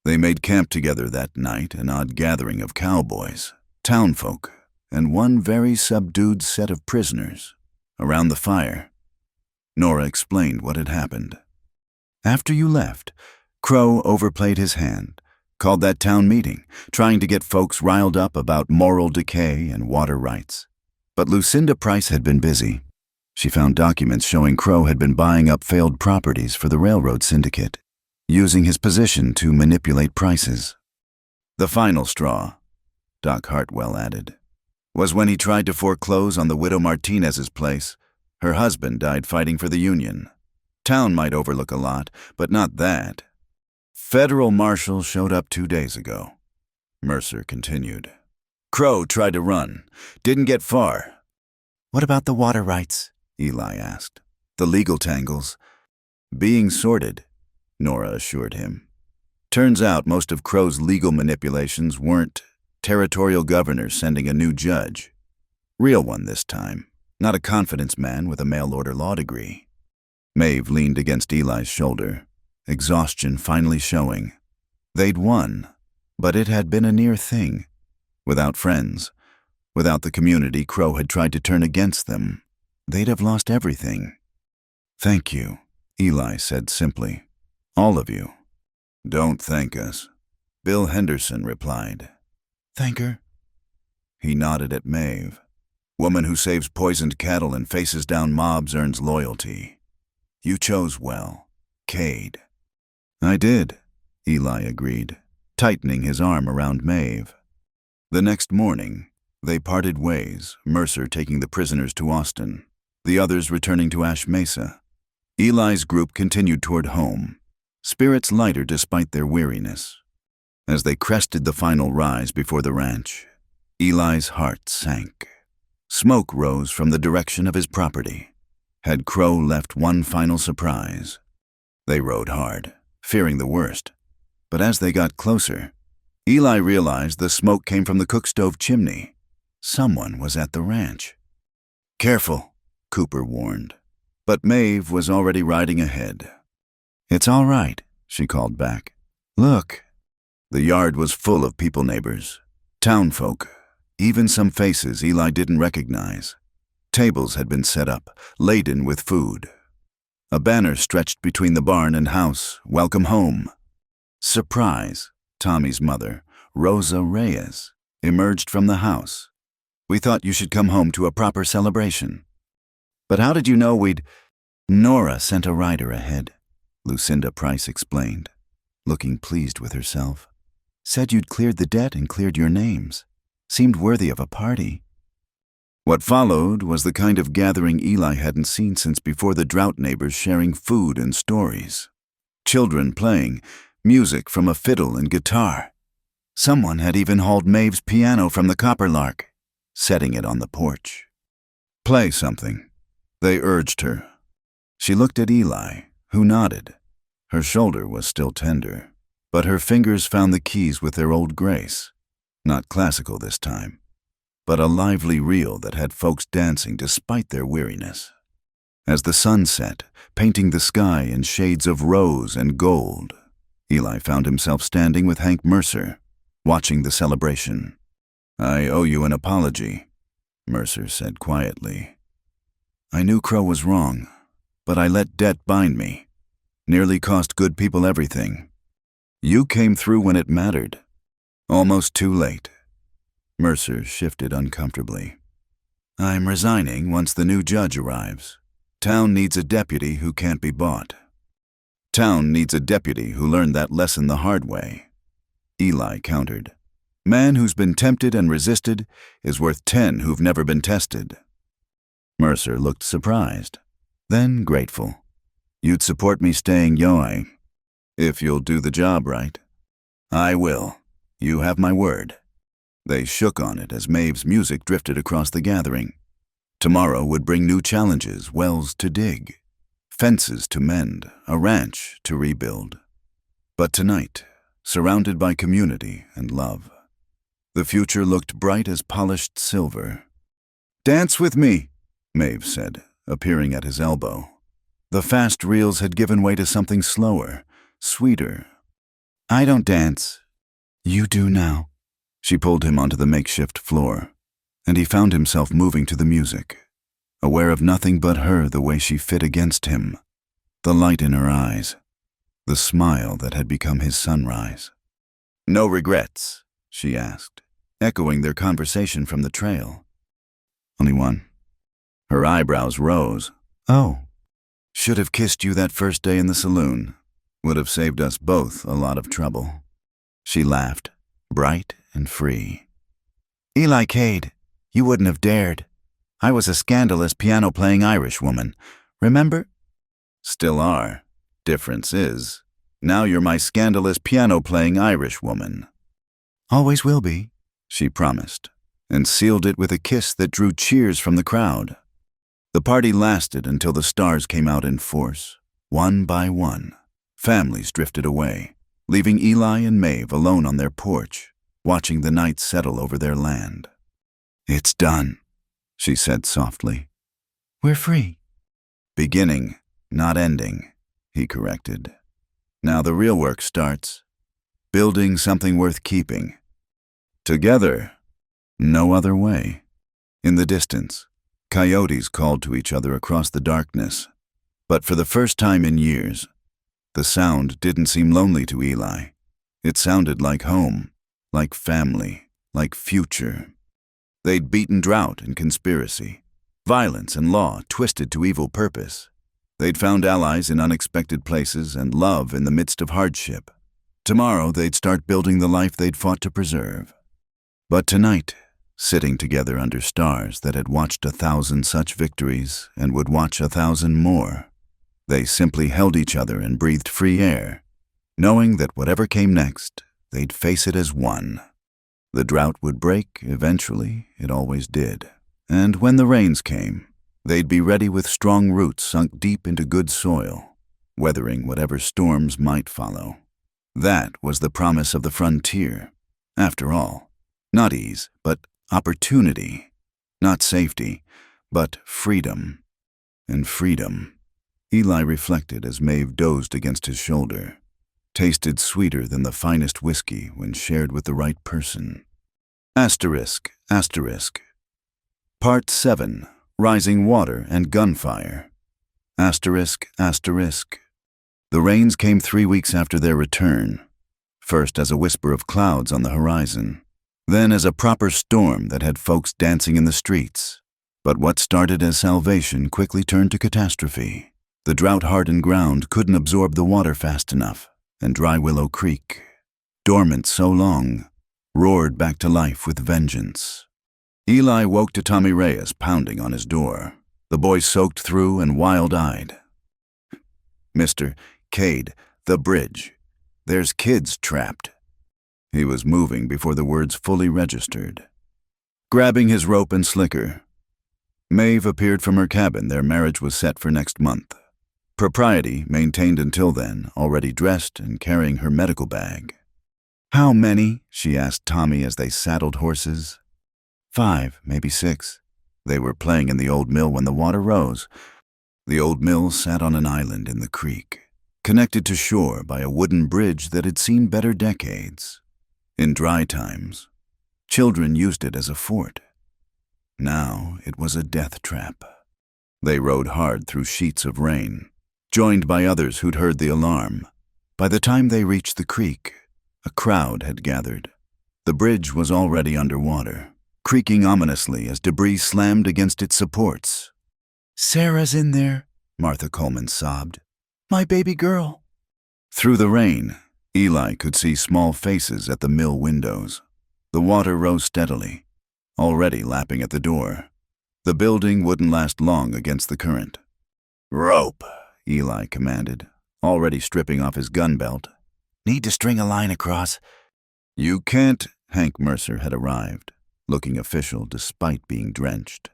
They made camp together that night, an odd gathering of cowboys, townfolk, and one very subdued set of prisoners, around the fire. Nora explained what had happened. "After you left, Crow overplayed his hand, called that town meeting, trying to get folks riled up about moral decay and water rights. But Lucinda Price had been busy. She found documents showing Crow had been buying up failed properties for the railroad syndicate, using his position to manipulate prices. The final straw," Doc Hartwell added, "was when he tried to foreclose on the widow Martinez's place. Her husband died fighting for the Union. Town might overlook a lot, but not that. Federal marshals showed up 2 days ago," Mercer continued. "Crow tried to run. Didn't get far." "What about the water rights?" Eli asked. "The legal tangles." "Being sorted," Nora assured him. "Turns out most of Crow's legal manipulations weren't territorial governors sending a new judge. Real one this time, not a confidence man with a mail-order law degree." Maeve leaned against Eli's shoulder, exhaustion finally showing. They'd won, but it had been a near thing. Without friends, without the community Crow had tried to turn against them, they'd have lost everything. "Thank you," Eli said simply. "All of you." "Don't thank us," Bill Henderson replied. "Thank her?" He nodded at Maeve. "Woman who saves poisoned cattle and faces down mobs earns loyalty. You chose well, Cade." "I did," Eli agreed, tightening his arm around Maeve. The next morning, they parted ways, Mercer taking the prisoners to Austin, the others returning to Ash Mesa. Eli's group continued toward home, spirits lighter despite their weariness. As they crested the final rise before the ranch, Eli's heart sank. Smoke rose from the direction of his property. Had Crow left one final surprise? They rode hard, fearing the worst. But as they got closer, Eli realized the smoke came from the cook stove chimney. Someone was at the ranch. "Careful," Cooper warned. But Maeve was already riding ahead. "It's all right," she called back. "Look." The yard was full of people neighbors, townfolk, even some faces Eli didn't recognize. Tables had been set up, laden with food. A banner stretched between the barn and house, "Welcome home." Surprise, Tommy's mother, Rosa Reyes, emerged from the house. "We thought you should come home to a proper celebration." "But how did you know we'd—" "Nora sent a rider ahead," Lucinda Price explained, looking pleased with herself. "Said you'd cleared the debt and cleared your names. Seemed worthy of a party." What followed was the kind of gathering Eli hadn't seen since before the drought neighbors sharing food and stories. Children playing, music from a fiddle and guitar. Someone had even hauled Maeve's piano from the Copperlark, setting it on the porch. "Play something," they urged her. She looked at Eli, who nodded. Her shoulder was still tender, but her fingers found the keys with their old grace. Not classical this time, but a lively reel that had folks dancing despite their weariness. As the sun set, painting the sky in shades of rose and gold, Eli found himself standing with Hank Mercer, watching the celebration. "I owe you an apology," Mercer said quietly. "I knew Crow was wrong, but I let debt bind me. Nearly cost good people everything. You came through when it mattered. Almost too late." Mercer shifted uncomfortably. "I'm resigning once the new judge arrives. Town needs a deputy who can't be bought." Town needs a deputy who learned that lesson the hard way. Eli countered. Man who's been tempted and resisted is worth 10 who've never been tested. Mercer looked surprised, then grateful. You'd support me staying Yoi, if you'll do the job right. I will. You have my word. They shook on it as Maeve's music drifted across the gathering. Tomorrow would bring new challenges, wells to dig, fences to mend, a ranch to rebuild. But tonight, surrounded by community and love, the future looked bright as polished silver. Dance with me, Maeve said, appearing at his elbow. The fast reels had given way to something slower, sweeter. I don't dance. You do now. She pulled him onto the makeshift floor, and he found himself moving to the music, aware of nothing but her the way she fit against him, the light in her eyes, the smile that had become his sunrise. No regrets, she asked, echoing their conversation from the trail. Only one. Her eyebrows rose. Oh. Should have kissed you that first day in the saloon. Would have saved us both a lot of trouble. She laughed, bright and free. Eli Cade, you wouldn't have dared. I was a scandalous piano-playing Irish woman. Remember? Still are. Difference is, now you're my scandalous piano-playing Irish woman. Always will be, she promised, and sealed it with a kiss that drew cheers from the crowd. The party lasted until the stars came out in force, one by one. Families drifted away, leaving Eli and Maeve alone on their porch, watching the night settle over their land. It's done, she said softly. We're free. Beginning, not ending, he corrected. Now the real work starts. Building something worth keeping. Together, no other way. In the distance, coyotes called to each other across the darkness, but for the first time in years, the sound didn't seem lonely to Eli. It sounded like home, like family, like future. They'd beaten drought and conspiracy, violence and law twisted to evil purpose. They'd found allies in unexpected places and love in the midst of hardship. Tomorrow they'd start building the life they'd fought to preserve. But tonight, sitting together under stars that had watched 1,000 such victories and would watch 1,000 more, they simply held each other and breathed free air, knowing that whatever came next, they'd face it as one. The drought would break eventually, it always did. And when the rains came, they'd be ready with strong roots sunk deep into good soil, weathering whatever storms might follow. That was the promise of the frontier. After all, not ease, but opportunity. Not safety, but freedom. And freedom, Eli reflected as Maeve dozed against his shoulder, tasted sweeter than the finest whiskey when shared with the right person. Asterisk, asterisk. Part 7, Rising Water and Gunfire. Asterisk, asterisk. The rains came 3 weeks after their return, first as a whisper of clouds on the horizon, then as a proper storm that had folks dancing in the streets. But what started as salvation quickly turned to catastrophe. The drought-hardened ground couldn't absorb the water fast enough, and Dry Willow Creek, dormant so long, roared back to life with vengeance. Eli woke to Tommy Reyes pounding on his door, the boy soaked through and wild-eyed. Mr. Cade, the bridge. There's kids trapped. He was moving before the words fully registered. Grabbing his rope and slicker, Maeve appeared from her cabin. Their marriage was set for next month. Propriety, maintained until then, already dressed and carrying her medical bag. How many? She asked Tommy as they saddled horses. 5, maybe 6. They were playing in the old mill when the water rose. The old mill sat on an island in the creek, connected to shore by a wooden bridge that had seen better decades. In dry times, children used it as a fort. Now it was a death trap. They rode hard through sheets of rain, joined by others who'd heard the alarm. By the time they reached the creek, a crowd had gathered. The bridge was already underwater, creaking ominously as debris slammed against its supports. Sarah's in there, Martha Coleman sobbed. My baby girl. Through the rain, Eli could see small faces at the mill windows. The water rose steadily, already lapping at the door. The building wouldn't last long against the current. "Rope," Eli commanded, already stripping off his gun belt. "Need to string a line across." "You can't." Hank Mercer had arrived, looking official despite being drenched.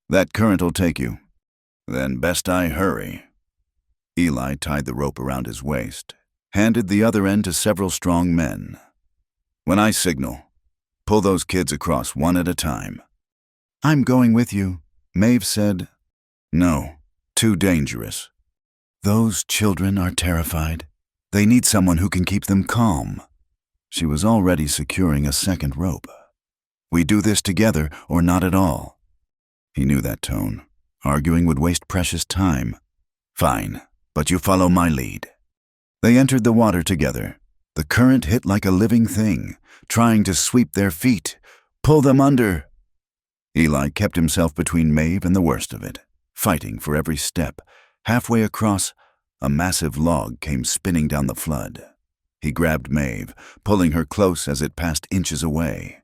"That current'll take you." "Then best I hurry." Eli tied the rope around his waist, handed the other end to several strong men. "When I signal, pull those kids across one at a time." "I'm going with you," Maeve said. "No, too dangerous." "Those children are terrified. They need someone who can keep them calm." She was already securing a second rope. "We do this together or not at all." He knew that tone. Arguing would waste precious time. "Fine, but you follow my lead." They entered the water together. The current hit like a living thing, trying to sweep their feet, pull them under. Eli kept himself between Maeve and the worst of it, fighting for every step. Halfway across, a massive log came spinning down the flood. He grabbed Maeve, pulling her close as it passed inches away.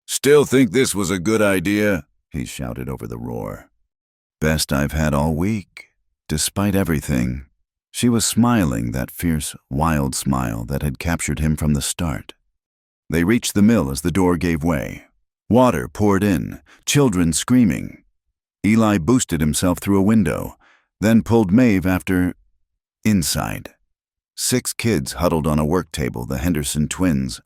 "Still think this was a good idea?" he shouted over the roar. "Best I've had all week, despite everything." She was smiling, that fierce, wild smile that had captured him from the start. They reached the mill as the door gave way. Water poured in, children screaming. Eli boosted himself through a window, then pulled Maeve after. Inside. 6 kids huddled on a work table, the Henderson twins,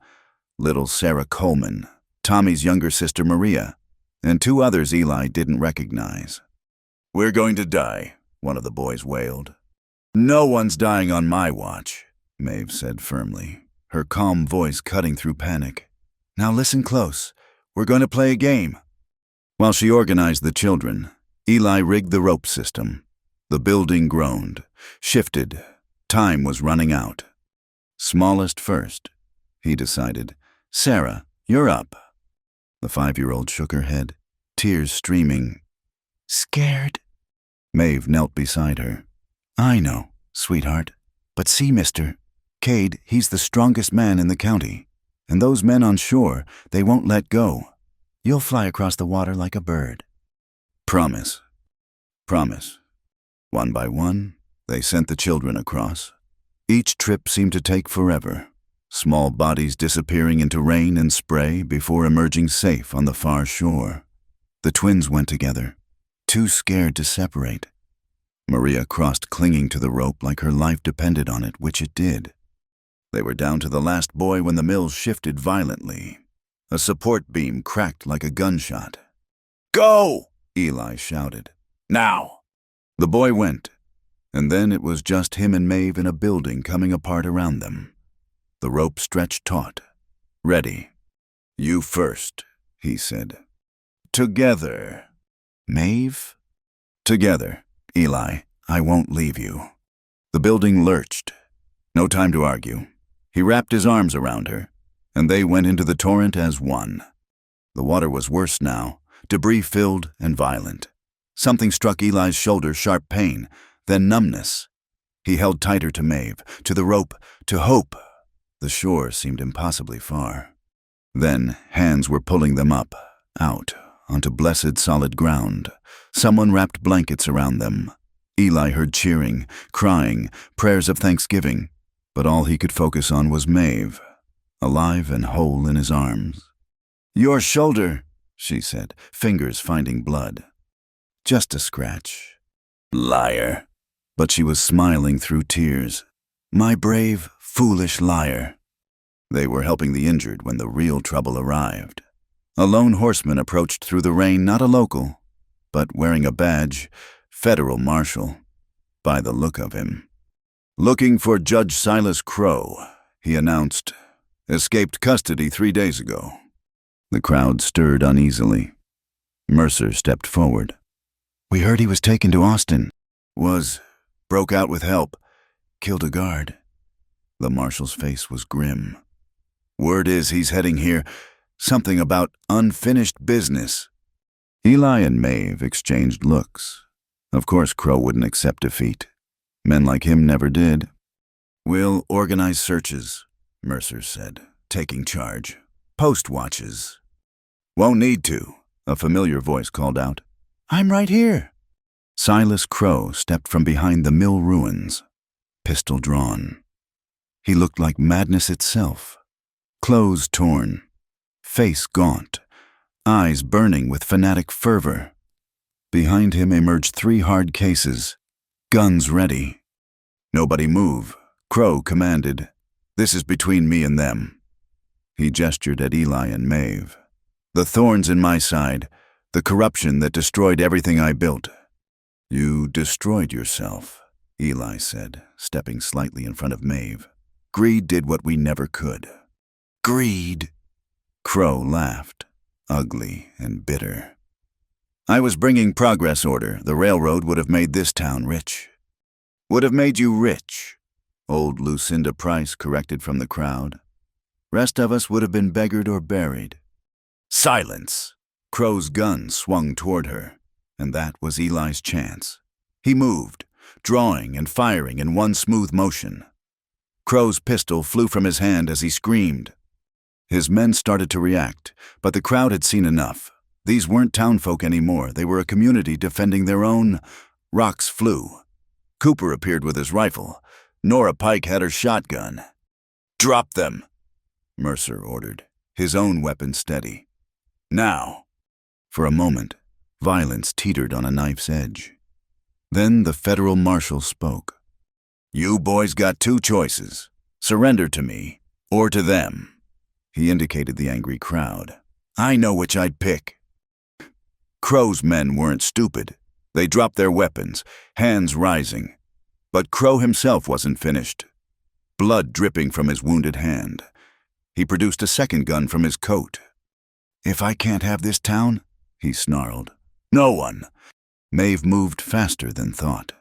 little Sarah Coleman, Tommy's younger sister Maria, and 2 others Eli didn't recognize. "We're going to die," one of the boys wailed. "No one's dying on my watch," Maeve said firmly, her calm voice cutting through panic. "Now listen close. We're going to play a game." While she organized the children, Eli rigged the rope system. The building groaned, shifted. Time was running out. "Smallest first," he decided. "Sarah, you're up." The 5-year-old shook her head, tears streaming. "Scared?" Maeve knelt beside her. "I know, sweetheart. But see, mister, Cade, he's the strongest man in the county. And those men on shore, they won't let go. You'll fly across the water like a bird." "Promise." "Promise." One by one, they sent the children across. Each trip seemed to take forever, small bodies disappearing into rain and spray before emerging safe on the far shore. The twins went together, too scared to separate. Maria crossed, clinging to the rope like her life depended on it, which it did. They were down to the last boy when the mill shifted violently. A support beam cracked like a gunshot. "Go!" Eli shouted. "Now!" The boy went, and then it was just him and Maeve in a building coming apart around them. The rope stretched taut. "Ready." "You first," he said. "Together." "Maeve?" "Together, Eli. I won't leave you." The building lurched. No time to argue. He wrapped his arms around her, and they went into the torrent as one. The water was worse now, debris-filled and violent. Something struck Eli's shoulder, sharp pain, then numbness. He held tighter to Maeve, to the rope, to hope. The shore seemed impossibly far. Then hands were pulling them up, out, onto blessed solid ground. Someone wrapped blankets around them. Eli heard cheering, crying, prayers of thanksgiving, but all he could focus on was Maeve, alive and whole in his arms. "Your shoulder," she said, fingers finding blood. "Just a scratch." "Liar." But she was smiling through tears. "My brave, foolish liar." They were helping the injured when the real trouble arrived. A lone horseman approached through the rain, not a local, but wearing a badge, federal marshal, by the look of him. "Looking for Judge Silas Crow," he announced. "Escaped custody 3 days ago." The crowd stirred uneasily. Mercer stepped forward. "We heard he was taken to Austin." Broke out with help. Killed a guard." The marshal's face was grim. "Word is he's heading here. Something about unfinished business." Eli and Maeve exchanged looks. Of course Crow wouldn't accept defeat. Men like him never did. We'll organize searches, Mercer said, taking charge. Post watches. Won't need to, a familiar voice called out. I'm right here. Silas Crow stepped from behind the mill ruins, pistol drawn. He looked like madness itself. Clothes torn, face gaunt, eyes burning with fanatic fervor. Behind him emerged 3 hard cases, guns ready. Nobody move, Crow commanded. This is between me and them. He gestured at Eli and Maeve. The thorns in my side, the corruption that destroyed everything I built. You destroyed yourself, Eli said, stepping slightly in front of Maeve. Greed did what we never could. Greed? Crow laughed, ugly and bitter. I was bringing progress order. The railroad would have made this town rich. Would have made you rich, old Lucinda Price corrected from the crowd. Rest of us would have been beggared or buried. Silence! Crow's gun swung toward her, and that was Eli's chance. He moved, drawing and firing in one smooth motion. Crow's pistol flew from his hand as he screamed. His men started to react, but the crowd had seen enough. These weren't townfolk anymore. They were a community defending their own. Rocks flew. Cooper appeared with his rifle. Nora Pike had her shotgun. Drop them, Mercer ordered, his own weapon steady. Now. For a moment, violence teetered on a knife's edge. Then the federal marshal spoke. You boys got 2 choices. Surrender to me, or to them. He indicated the angry crowd. I know which I'd pick. Crow's men weren't stupid. They dropped their weapons, hands rising. But Crow himself wasn't finished. Blood dripping from his wounded hand. He produced a second gun from his coat. If I can't have this town, he snarled. No one. Maeve moved faster than thought.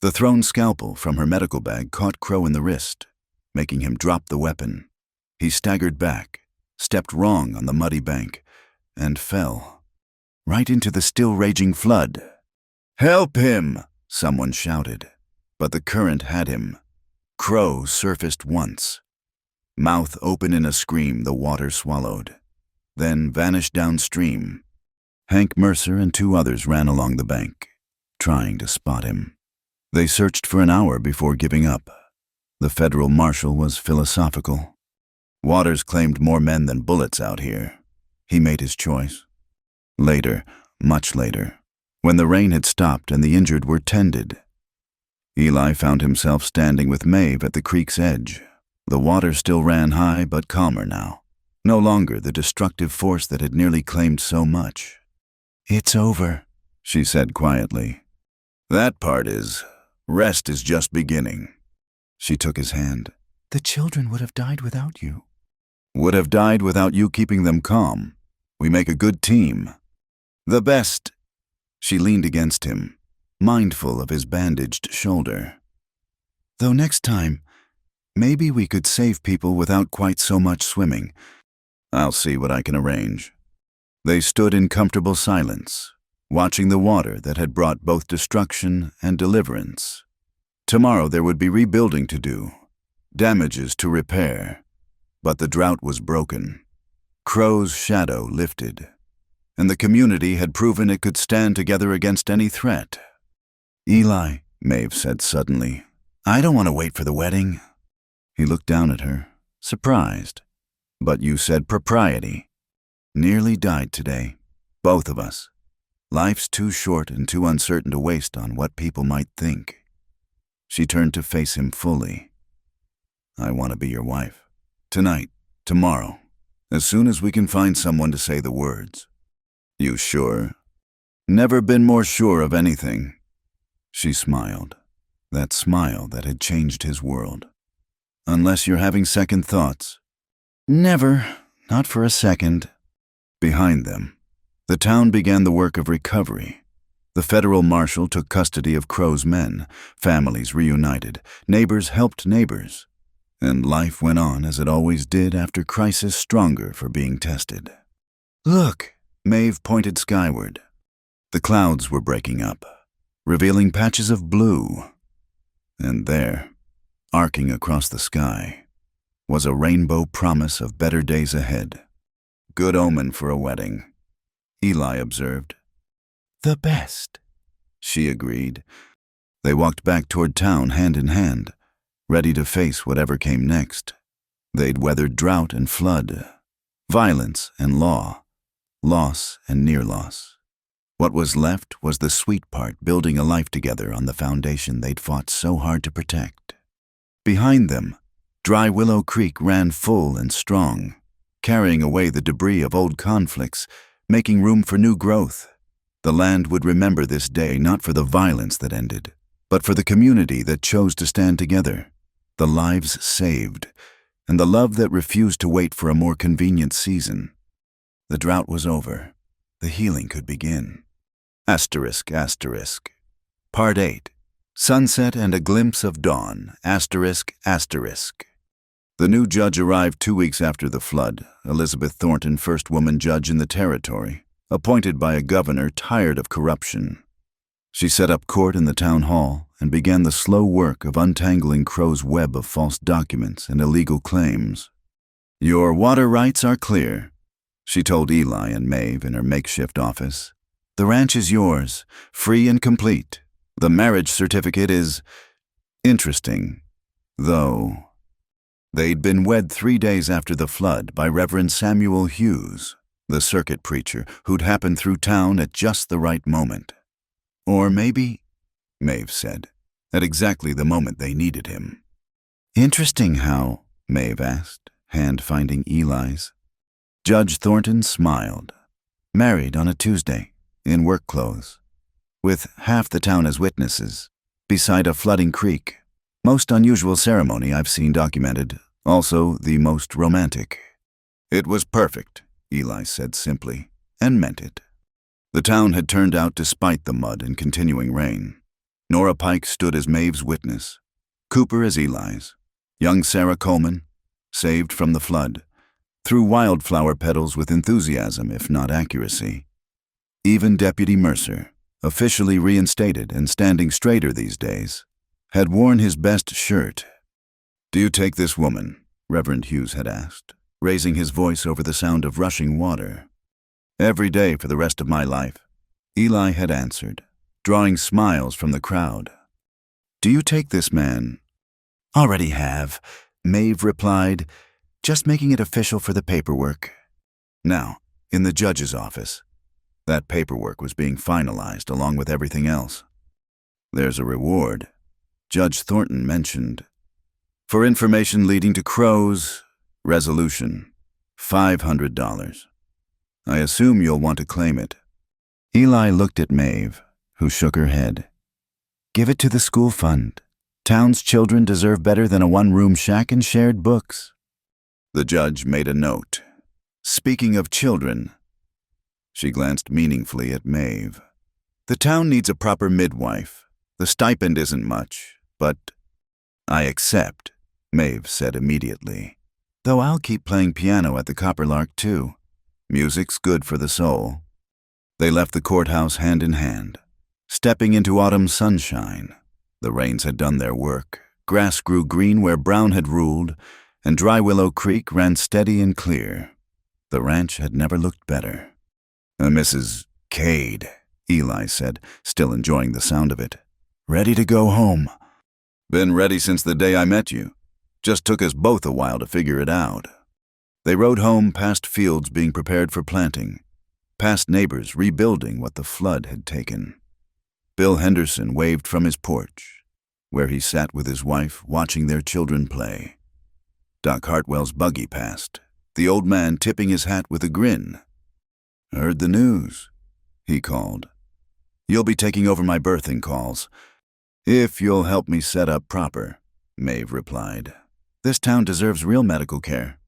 The thrown scalpel from her medical bag caught Crow in the wrist, making him drop the weapon. He staggered back, stepped wrong on the muddy bank, and fell, right into the still raging flood. Help him! Someone shouted, but the current had him. Crow surfaced once. Mouth open in a scream, the water swallowed, then vanished downstream. Hank Mercer and 2 others ran along the bank, trying to spot him. They searched for an hour before giving up. The federal marshal was philosophical. Waters claimed more men than bullets out here. He made his choice. Later, much later, when the rain had stopped and the injured were tended, Eli found himself standing with Maeve at the creek's edge. The water still ran high, but calmer now. No longer the destructive force that had nearly claimed so much. It's over, she said quietly. That part is. Rest is just beginning. She took his hand. The children would have died without you. Would have died without you keeping them calm. We make a good team. The best. She leaned against him, mindful of his bandaged shoulder. Though next time, maybe we could save people without quite so much swimming. I'll see what I can arrange. They stood in comfortable silence, watching the water that had brought both destruction and deliverance. Tomorrow there would be rebuilding to do, damages to repair, but the drought was broken. Crow's shadow lifted, and the community had proven it could stand together against any threat. Eli, Maeve said suddenly, I don't want to wait for the wedding. He looked down at her, surprised. But you said propriety. Nearly died today, both of us. Life's too short and too uncertain to waste on what people might think. She turned to face him fully. I want to be your wife. Tonight, tomorrow, as soon as we can find someone to say the words. You sure? Never been more sure of anything. She smiled, that smile that had changed his world. Unless you're having second thoughts. Never, not for a second. Behind them, the town began the work of recovery. The federal marshal took custody of Crow's men, families reunited, neighbors helped neighbors, and life went on as it always did after crisis, stronger for being tested. Look, Maeve pointed skyward. The clouds were breaking up, revealing patches of blue. And there, arcing across the sky, was a rainbow promise of better days ahead. Good omen for a wedding, Eli observed. The best, she agreed. They walked back toward town hand in hand, ready to face whatever came next. They'd weathered drought and flood, violence and law, loss and near loss. What was left was the sweet part, building a life together on the foundation they'd fought so hard to protect. Behind them, Dry Willow Creek ran full and strong, carrying away the debris of old conflicts, making room for new growth. The land would remember this day not for the violence that ended, but for the community that chose to stand together, the lives saved, and the love that refused to wait for a more convenient season. The drought was over. The healing could begin. Asterisk, asterisk. Part 8. Sunset and a glimpse of dawn. Asterisk, asterisk. The new judge arrived 2 weeks after the flood, Elizabeth Thornton, first woman judge in the territory, appointed by a governor tired of corruption. She set up court in the town hall and began the slow work of untangling Crow's web of false documents and illegal claims. Your water rights are clear, she told Eli and Maeve in her makeshift office. The ranch is yours, free and complete. The marriage certificate is interesting, though. They'd been wed 3 days after the flood by Reverend Samuel Hughes, the circuit preacher who'd happened through town at just the right moment. Or maybe, Maeve said, at exactly the moment they needed him. Interesting how, Maeve asked, hand finding Eli's. Judge Thornton smiled. Married on a Tuesday, in work clothes, with half the town as witnesses, beside a flooding creek. Most unusual ceremony I've seen documented, also the most romantic. It was perfect, Eli said simply, and meant it. The town had turned out despite the mud and continuing rain. Nora Pike stood as Maeve's witness, Cooper as Eli's, young Sarah Coleman, saved from the flood, threw wildflower petals with enthusiasm if not accuracy. Even Deputy Mercer, officially reinstated and standing straighter these days, had worn his best shirt. Do you take this woman? Reverend Hughes had asked, raising his voice over the sound of rushing water. Every day for the rest of my life, Eli had answered, drawing smiles from the crowd. Do you take this man? Already have, Maeve replied, just making it official for the paperwork. Now, in the judge's office, that paperwork was being finalized along with everything else. There's a reward, Judge Thornton mentioned. For information leading to Crow's resolution, $500. I assume you'll want to claim it. Eli looked at Maeve, who shook her head. Give it to the school fund. Town's children deserve better than a one-room shack and shared books. The judge made a note. Speaking of children, she glanced meaningfully at Maeve. The town needs a proper midwife. The stipend isn't much, but I accept, Maeve said immediately. Though I'll keep playing piano at the Copperlark too. Music's good for the soul. They left the courthouse hand in hand, stepping into autumn sunshine. The rains had done their work. Grass grew green where brown had ruled, and Dry Willow Creek ran steady and clear. The ranch had never looked better. Mrs. Cade, Eli said, still enjoying the sound of it. Ready to go home. Been ready since the day I met you. Just took us both a while to figure it out. They rode home past fields being prepared for planting, past neighbors rebuilding what the flood had taken. Bill Henderson waved from his porch, where he sat with his wife watching their children play. Doc Hartwell's buggy passed, the old man tipping his hat with a grin. Heard the news, he called. You'll be taking over my birthing calls. If you'll help me set up proper, Maeve replied. This town deserves real medical care.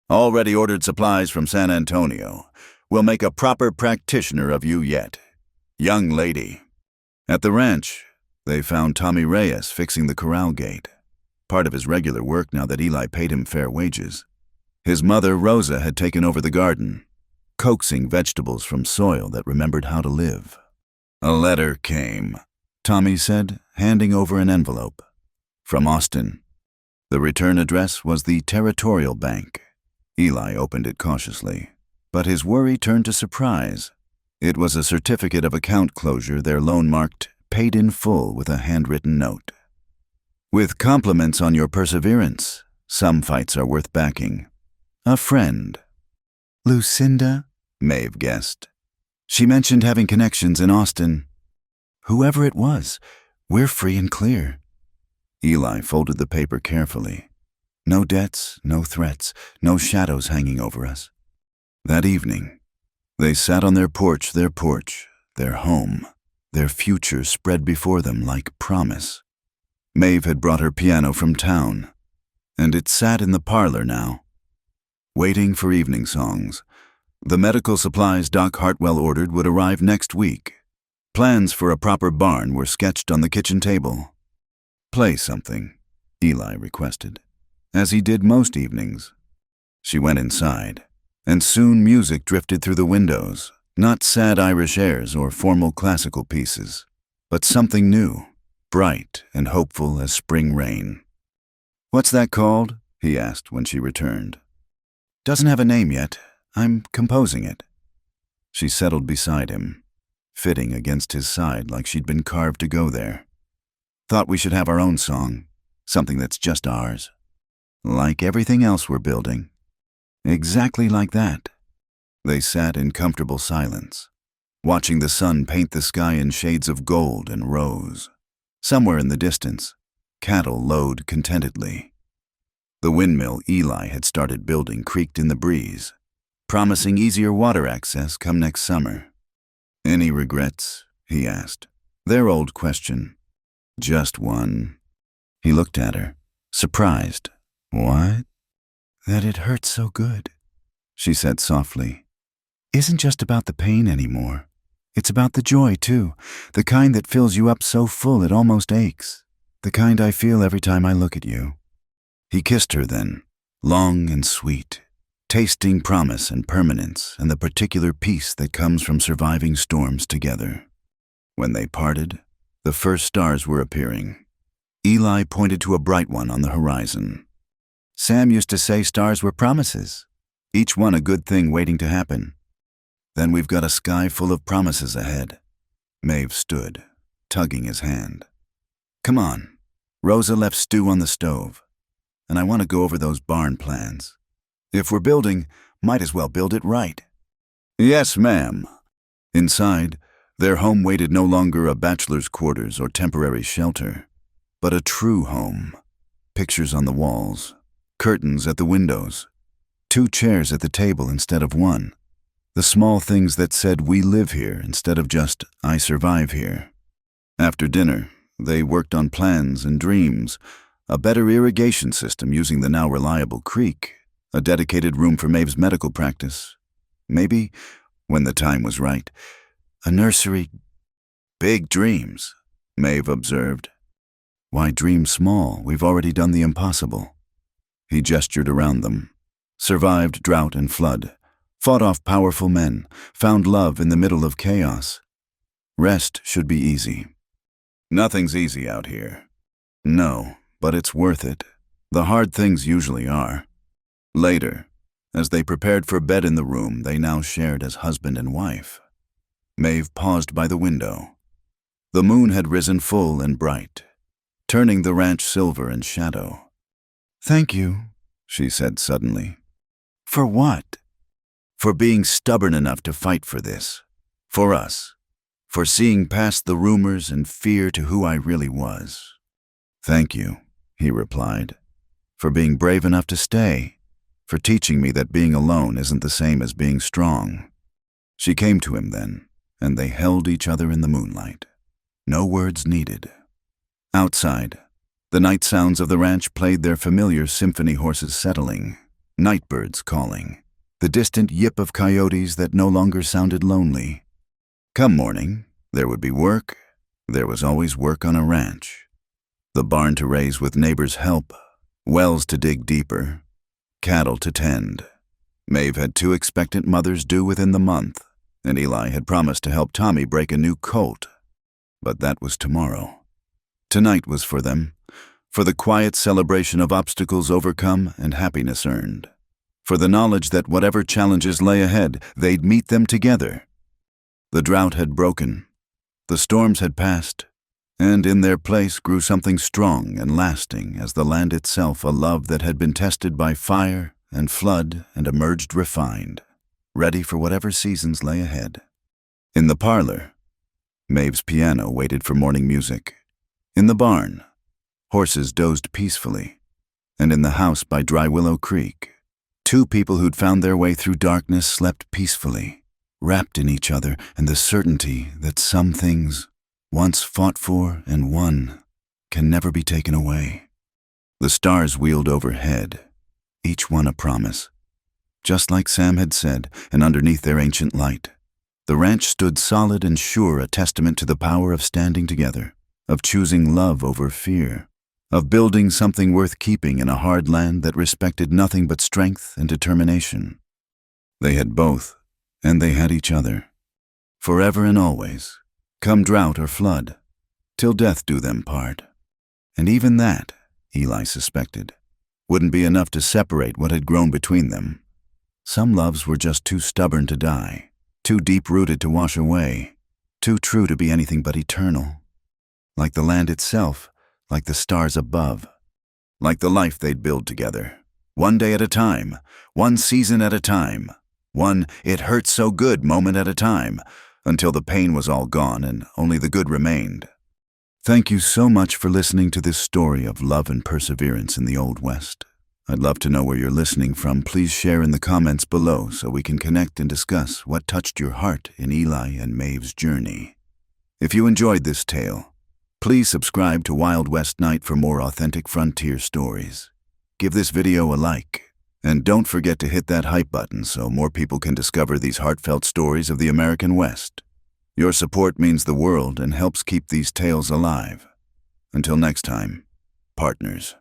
Already ordered supplies from San Antonio. We'll make a proper practitioner of you yet. Young lady. At the ranch, they found Tommy Reyes fixing the corral gate, part of his regular work now that Eli paid him fair wages. His mother, Rosa, had taken over the garden, coaxing vegetables from soil that remembered how to live. A letter came, Tommy said, handing over an envelope. From Austin. The return address was the Territorial Bank. Eli opened it cautiously, but his worry turned to surprise. It was a certificate of account closure, their loan marked "Paid in Full" with a handwritten note. "With compliments on your perseverance. Some fights are worth backing. A friend." "Lucinda?" Maeve guessed. "She mentioned having connections in Austin." "Whoever it was, we're free and clear." Eli folded the paper carefully. No debts, no threats, no shadows hanging over us. That evening, they sat on their porch, their home, their future spread before them like promise. Maeve had brought her piano from town, and it sat in the parlor now, waiting for evening songs. The medical supplies Doc Hartwell ordered would arrive next week. Plans for a proper barn were sketched on the kitchen table. "Play something," Eli requested, as he did most evenings. She went inside, and soon music drifted through the windows, not sad Irish airs or formal classical pieces, but something new, bright and hopeful as spring rain. "What's that called?" he asked when she returned. "Doesn't have a name yet. I'm composing it." She settled beside him, fitting against his side like she'd been carved to go there. "Thought we should have our own song, something that's just ours. Like everything else we're building." Exactly like that. They sat in comfortable silence, watching the sun paint the sky in shades of gold and rose. Somewhere in the distance, cattle lowed contentedly. The windmill Eli had started building creaked in the breeze, promising easier water access come next summer. "Any regrets?" he asked. Their old question. "Just one." He looked at her, surprised. "What?" "That it hurts so good," she said softly. "Isn't just about the pain anymore. It's about the joy, too, the kind that fills you up so full it almost aches, the kind I feel every time I look at you." He kissed her then, long and sweet, tasting promise and permanence and the particular peace that comes from surviving storms together. When they parted, the first stars were appearing. Eli pointed to a bright one on the horizon. "Sam used to say stars were promises, each one a good thing waiting to happen." "Then we've got a sky full of promises ahead." Maeve stood, tugging his hand. "Come on. Rosa left stew on the stove, and I want to go over those barn plans. If we're building, might as well build it right." "Yes, ma'am." Inside, their home waited no longer a bachelor's quarters or temporary shelter, but a true home. Pictures on the walls, curtains at the windows, 2 chairs at the table instead of 1. The small things that said "we live here" instead of just "I survive here." After dinner, they worked on plans and dreams, a better irrigation system using the now reliable creek, a dedicated room for Maeve's medical practice. Maybe, when the time was right, a nursery. "Big dreams," Maeve observed. "Why dream small? We've already done the impossible." He gestured around them. Survived drought and flood, fought off powerful men, found love in the middle of chaos. Rest should be easy. "Nothing's easy out here." "No, but it's worth it. The hard things usually are." Later, as they prepared for bed in the room they now shared as husband and wife, Maeve paused by the window. The moon had risen full and bright, turning the ranch silver and shadow. "Thank you," she said suddenly. "For what?" "For being stubborn enough to fight for this. For us. For seeing past the rumors and fear to who I really was." "Thank you," he replied. "For being brave enough to stay. For teaching me that being alone isn't the same as being strong." She came to him then, and they held each other in the moonlight. No words needed. Outside, the night sounds of the ranch played their familiar symphony, horses settling, nightbirds calling, the distant yip of coyotes that no longer sounded lonely. Come morning, there would be work. There was always work on a ranch. The barn to raise with neighbors' help, wells to dig deeper, cattle to tend. Maeve had 2 expectant mothers due within the month, and Eli had promised to help Tommy break a new colt. But that was tomorrow. Tonight was for them, for the quiet celebration of obstacles overcome and happiness earned, for the knowledge that whatever challenges lay ahead, they'd meet them together. The drought had broken, the storms had passed, and in their place grew something strong and lasting as the land itself, a love that had been tested by fire and flood and emerged refined, ready for whatever seasons lay ahead. In the parlor, Maeve's piano waited for morning music. In the barn, horses dozed peacefully. And in the house by Dry Willow Creek, two people who'd found their way through darkness slept peacefully, wrapped in each other and the certainty that some things, once fought for and won, can never be taken away. The stars wheeled overhead, each one a promise. Just like Sam had said, and underneath their ancient light, the ranch stood solid and sure, a testament to the power of standing together, of choosing love over fear, of building something worth keeping in a hard land that respected nothing but strength and determination. They had both, and they had each other. Forever and always, come drought or flood, till death do them part. And even that, Eli suspected, wouldn't be enough to separate what had grown between them. Some loves were just too stubborn to die, too deep-rooted to wash away, too true to be anything but eternal. Like the land itself, like the stars above, like the life they'd build together, one day at a time, one season at a time, one "it hurts so good" moment at a time, until the pain was all gone and only the good remained. Thank you so much for listening to this story of love and perseverance in the Old West. I'd love to know where you're listening from. Please share in the comments below so we can connect and discuss what touched your heart in Eli and Maeve's journey. If you enjoyed this tale, please subscribe to Wild West Night for more authentic frontier stories. Give this video a like, and don't forget to hit that hype button so more people can discover these heartfelt stories of the American West. Your support means the world and helps keep these tales alive. Until next time, partners.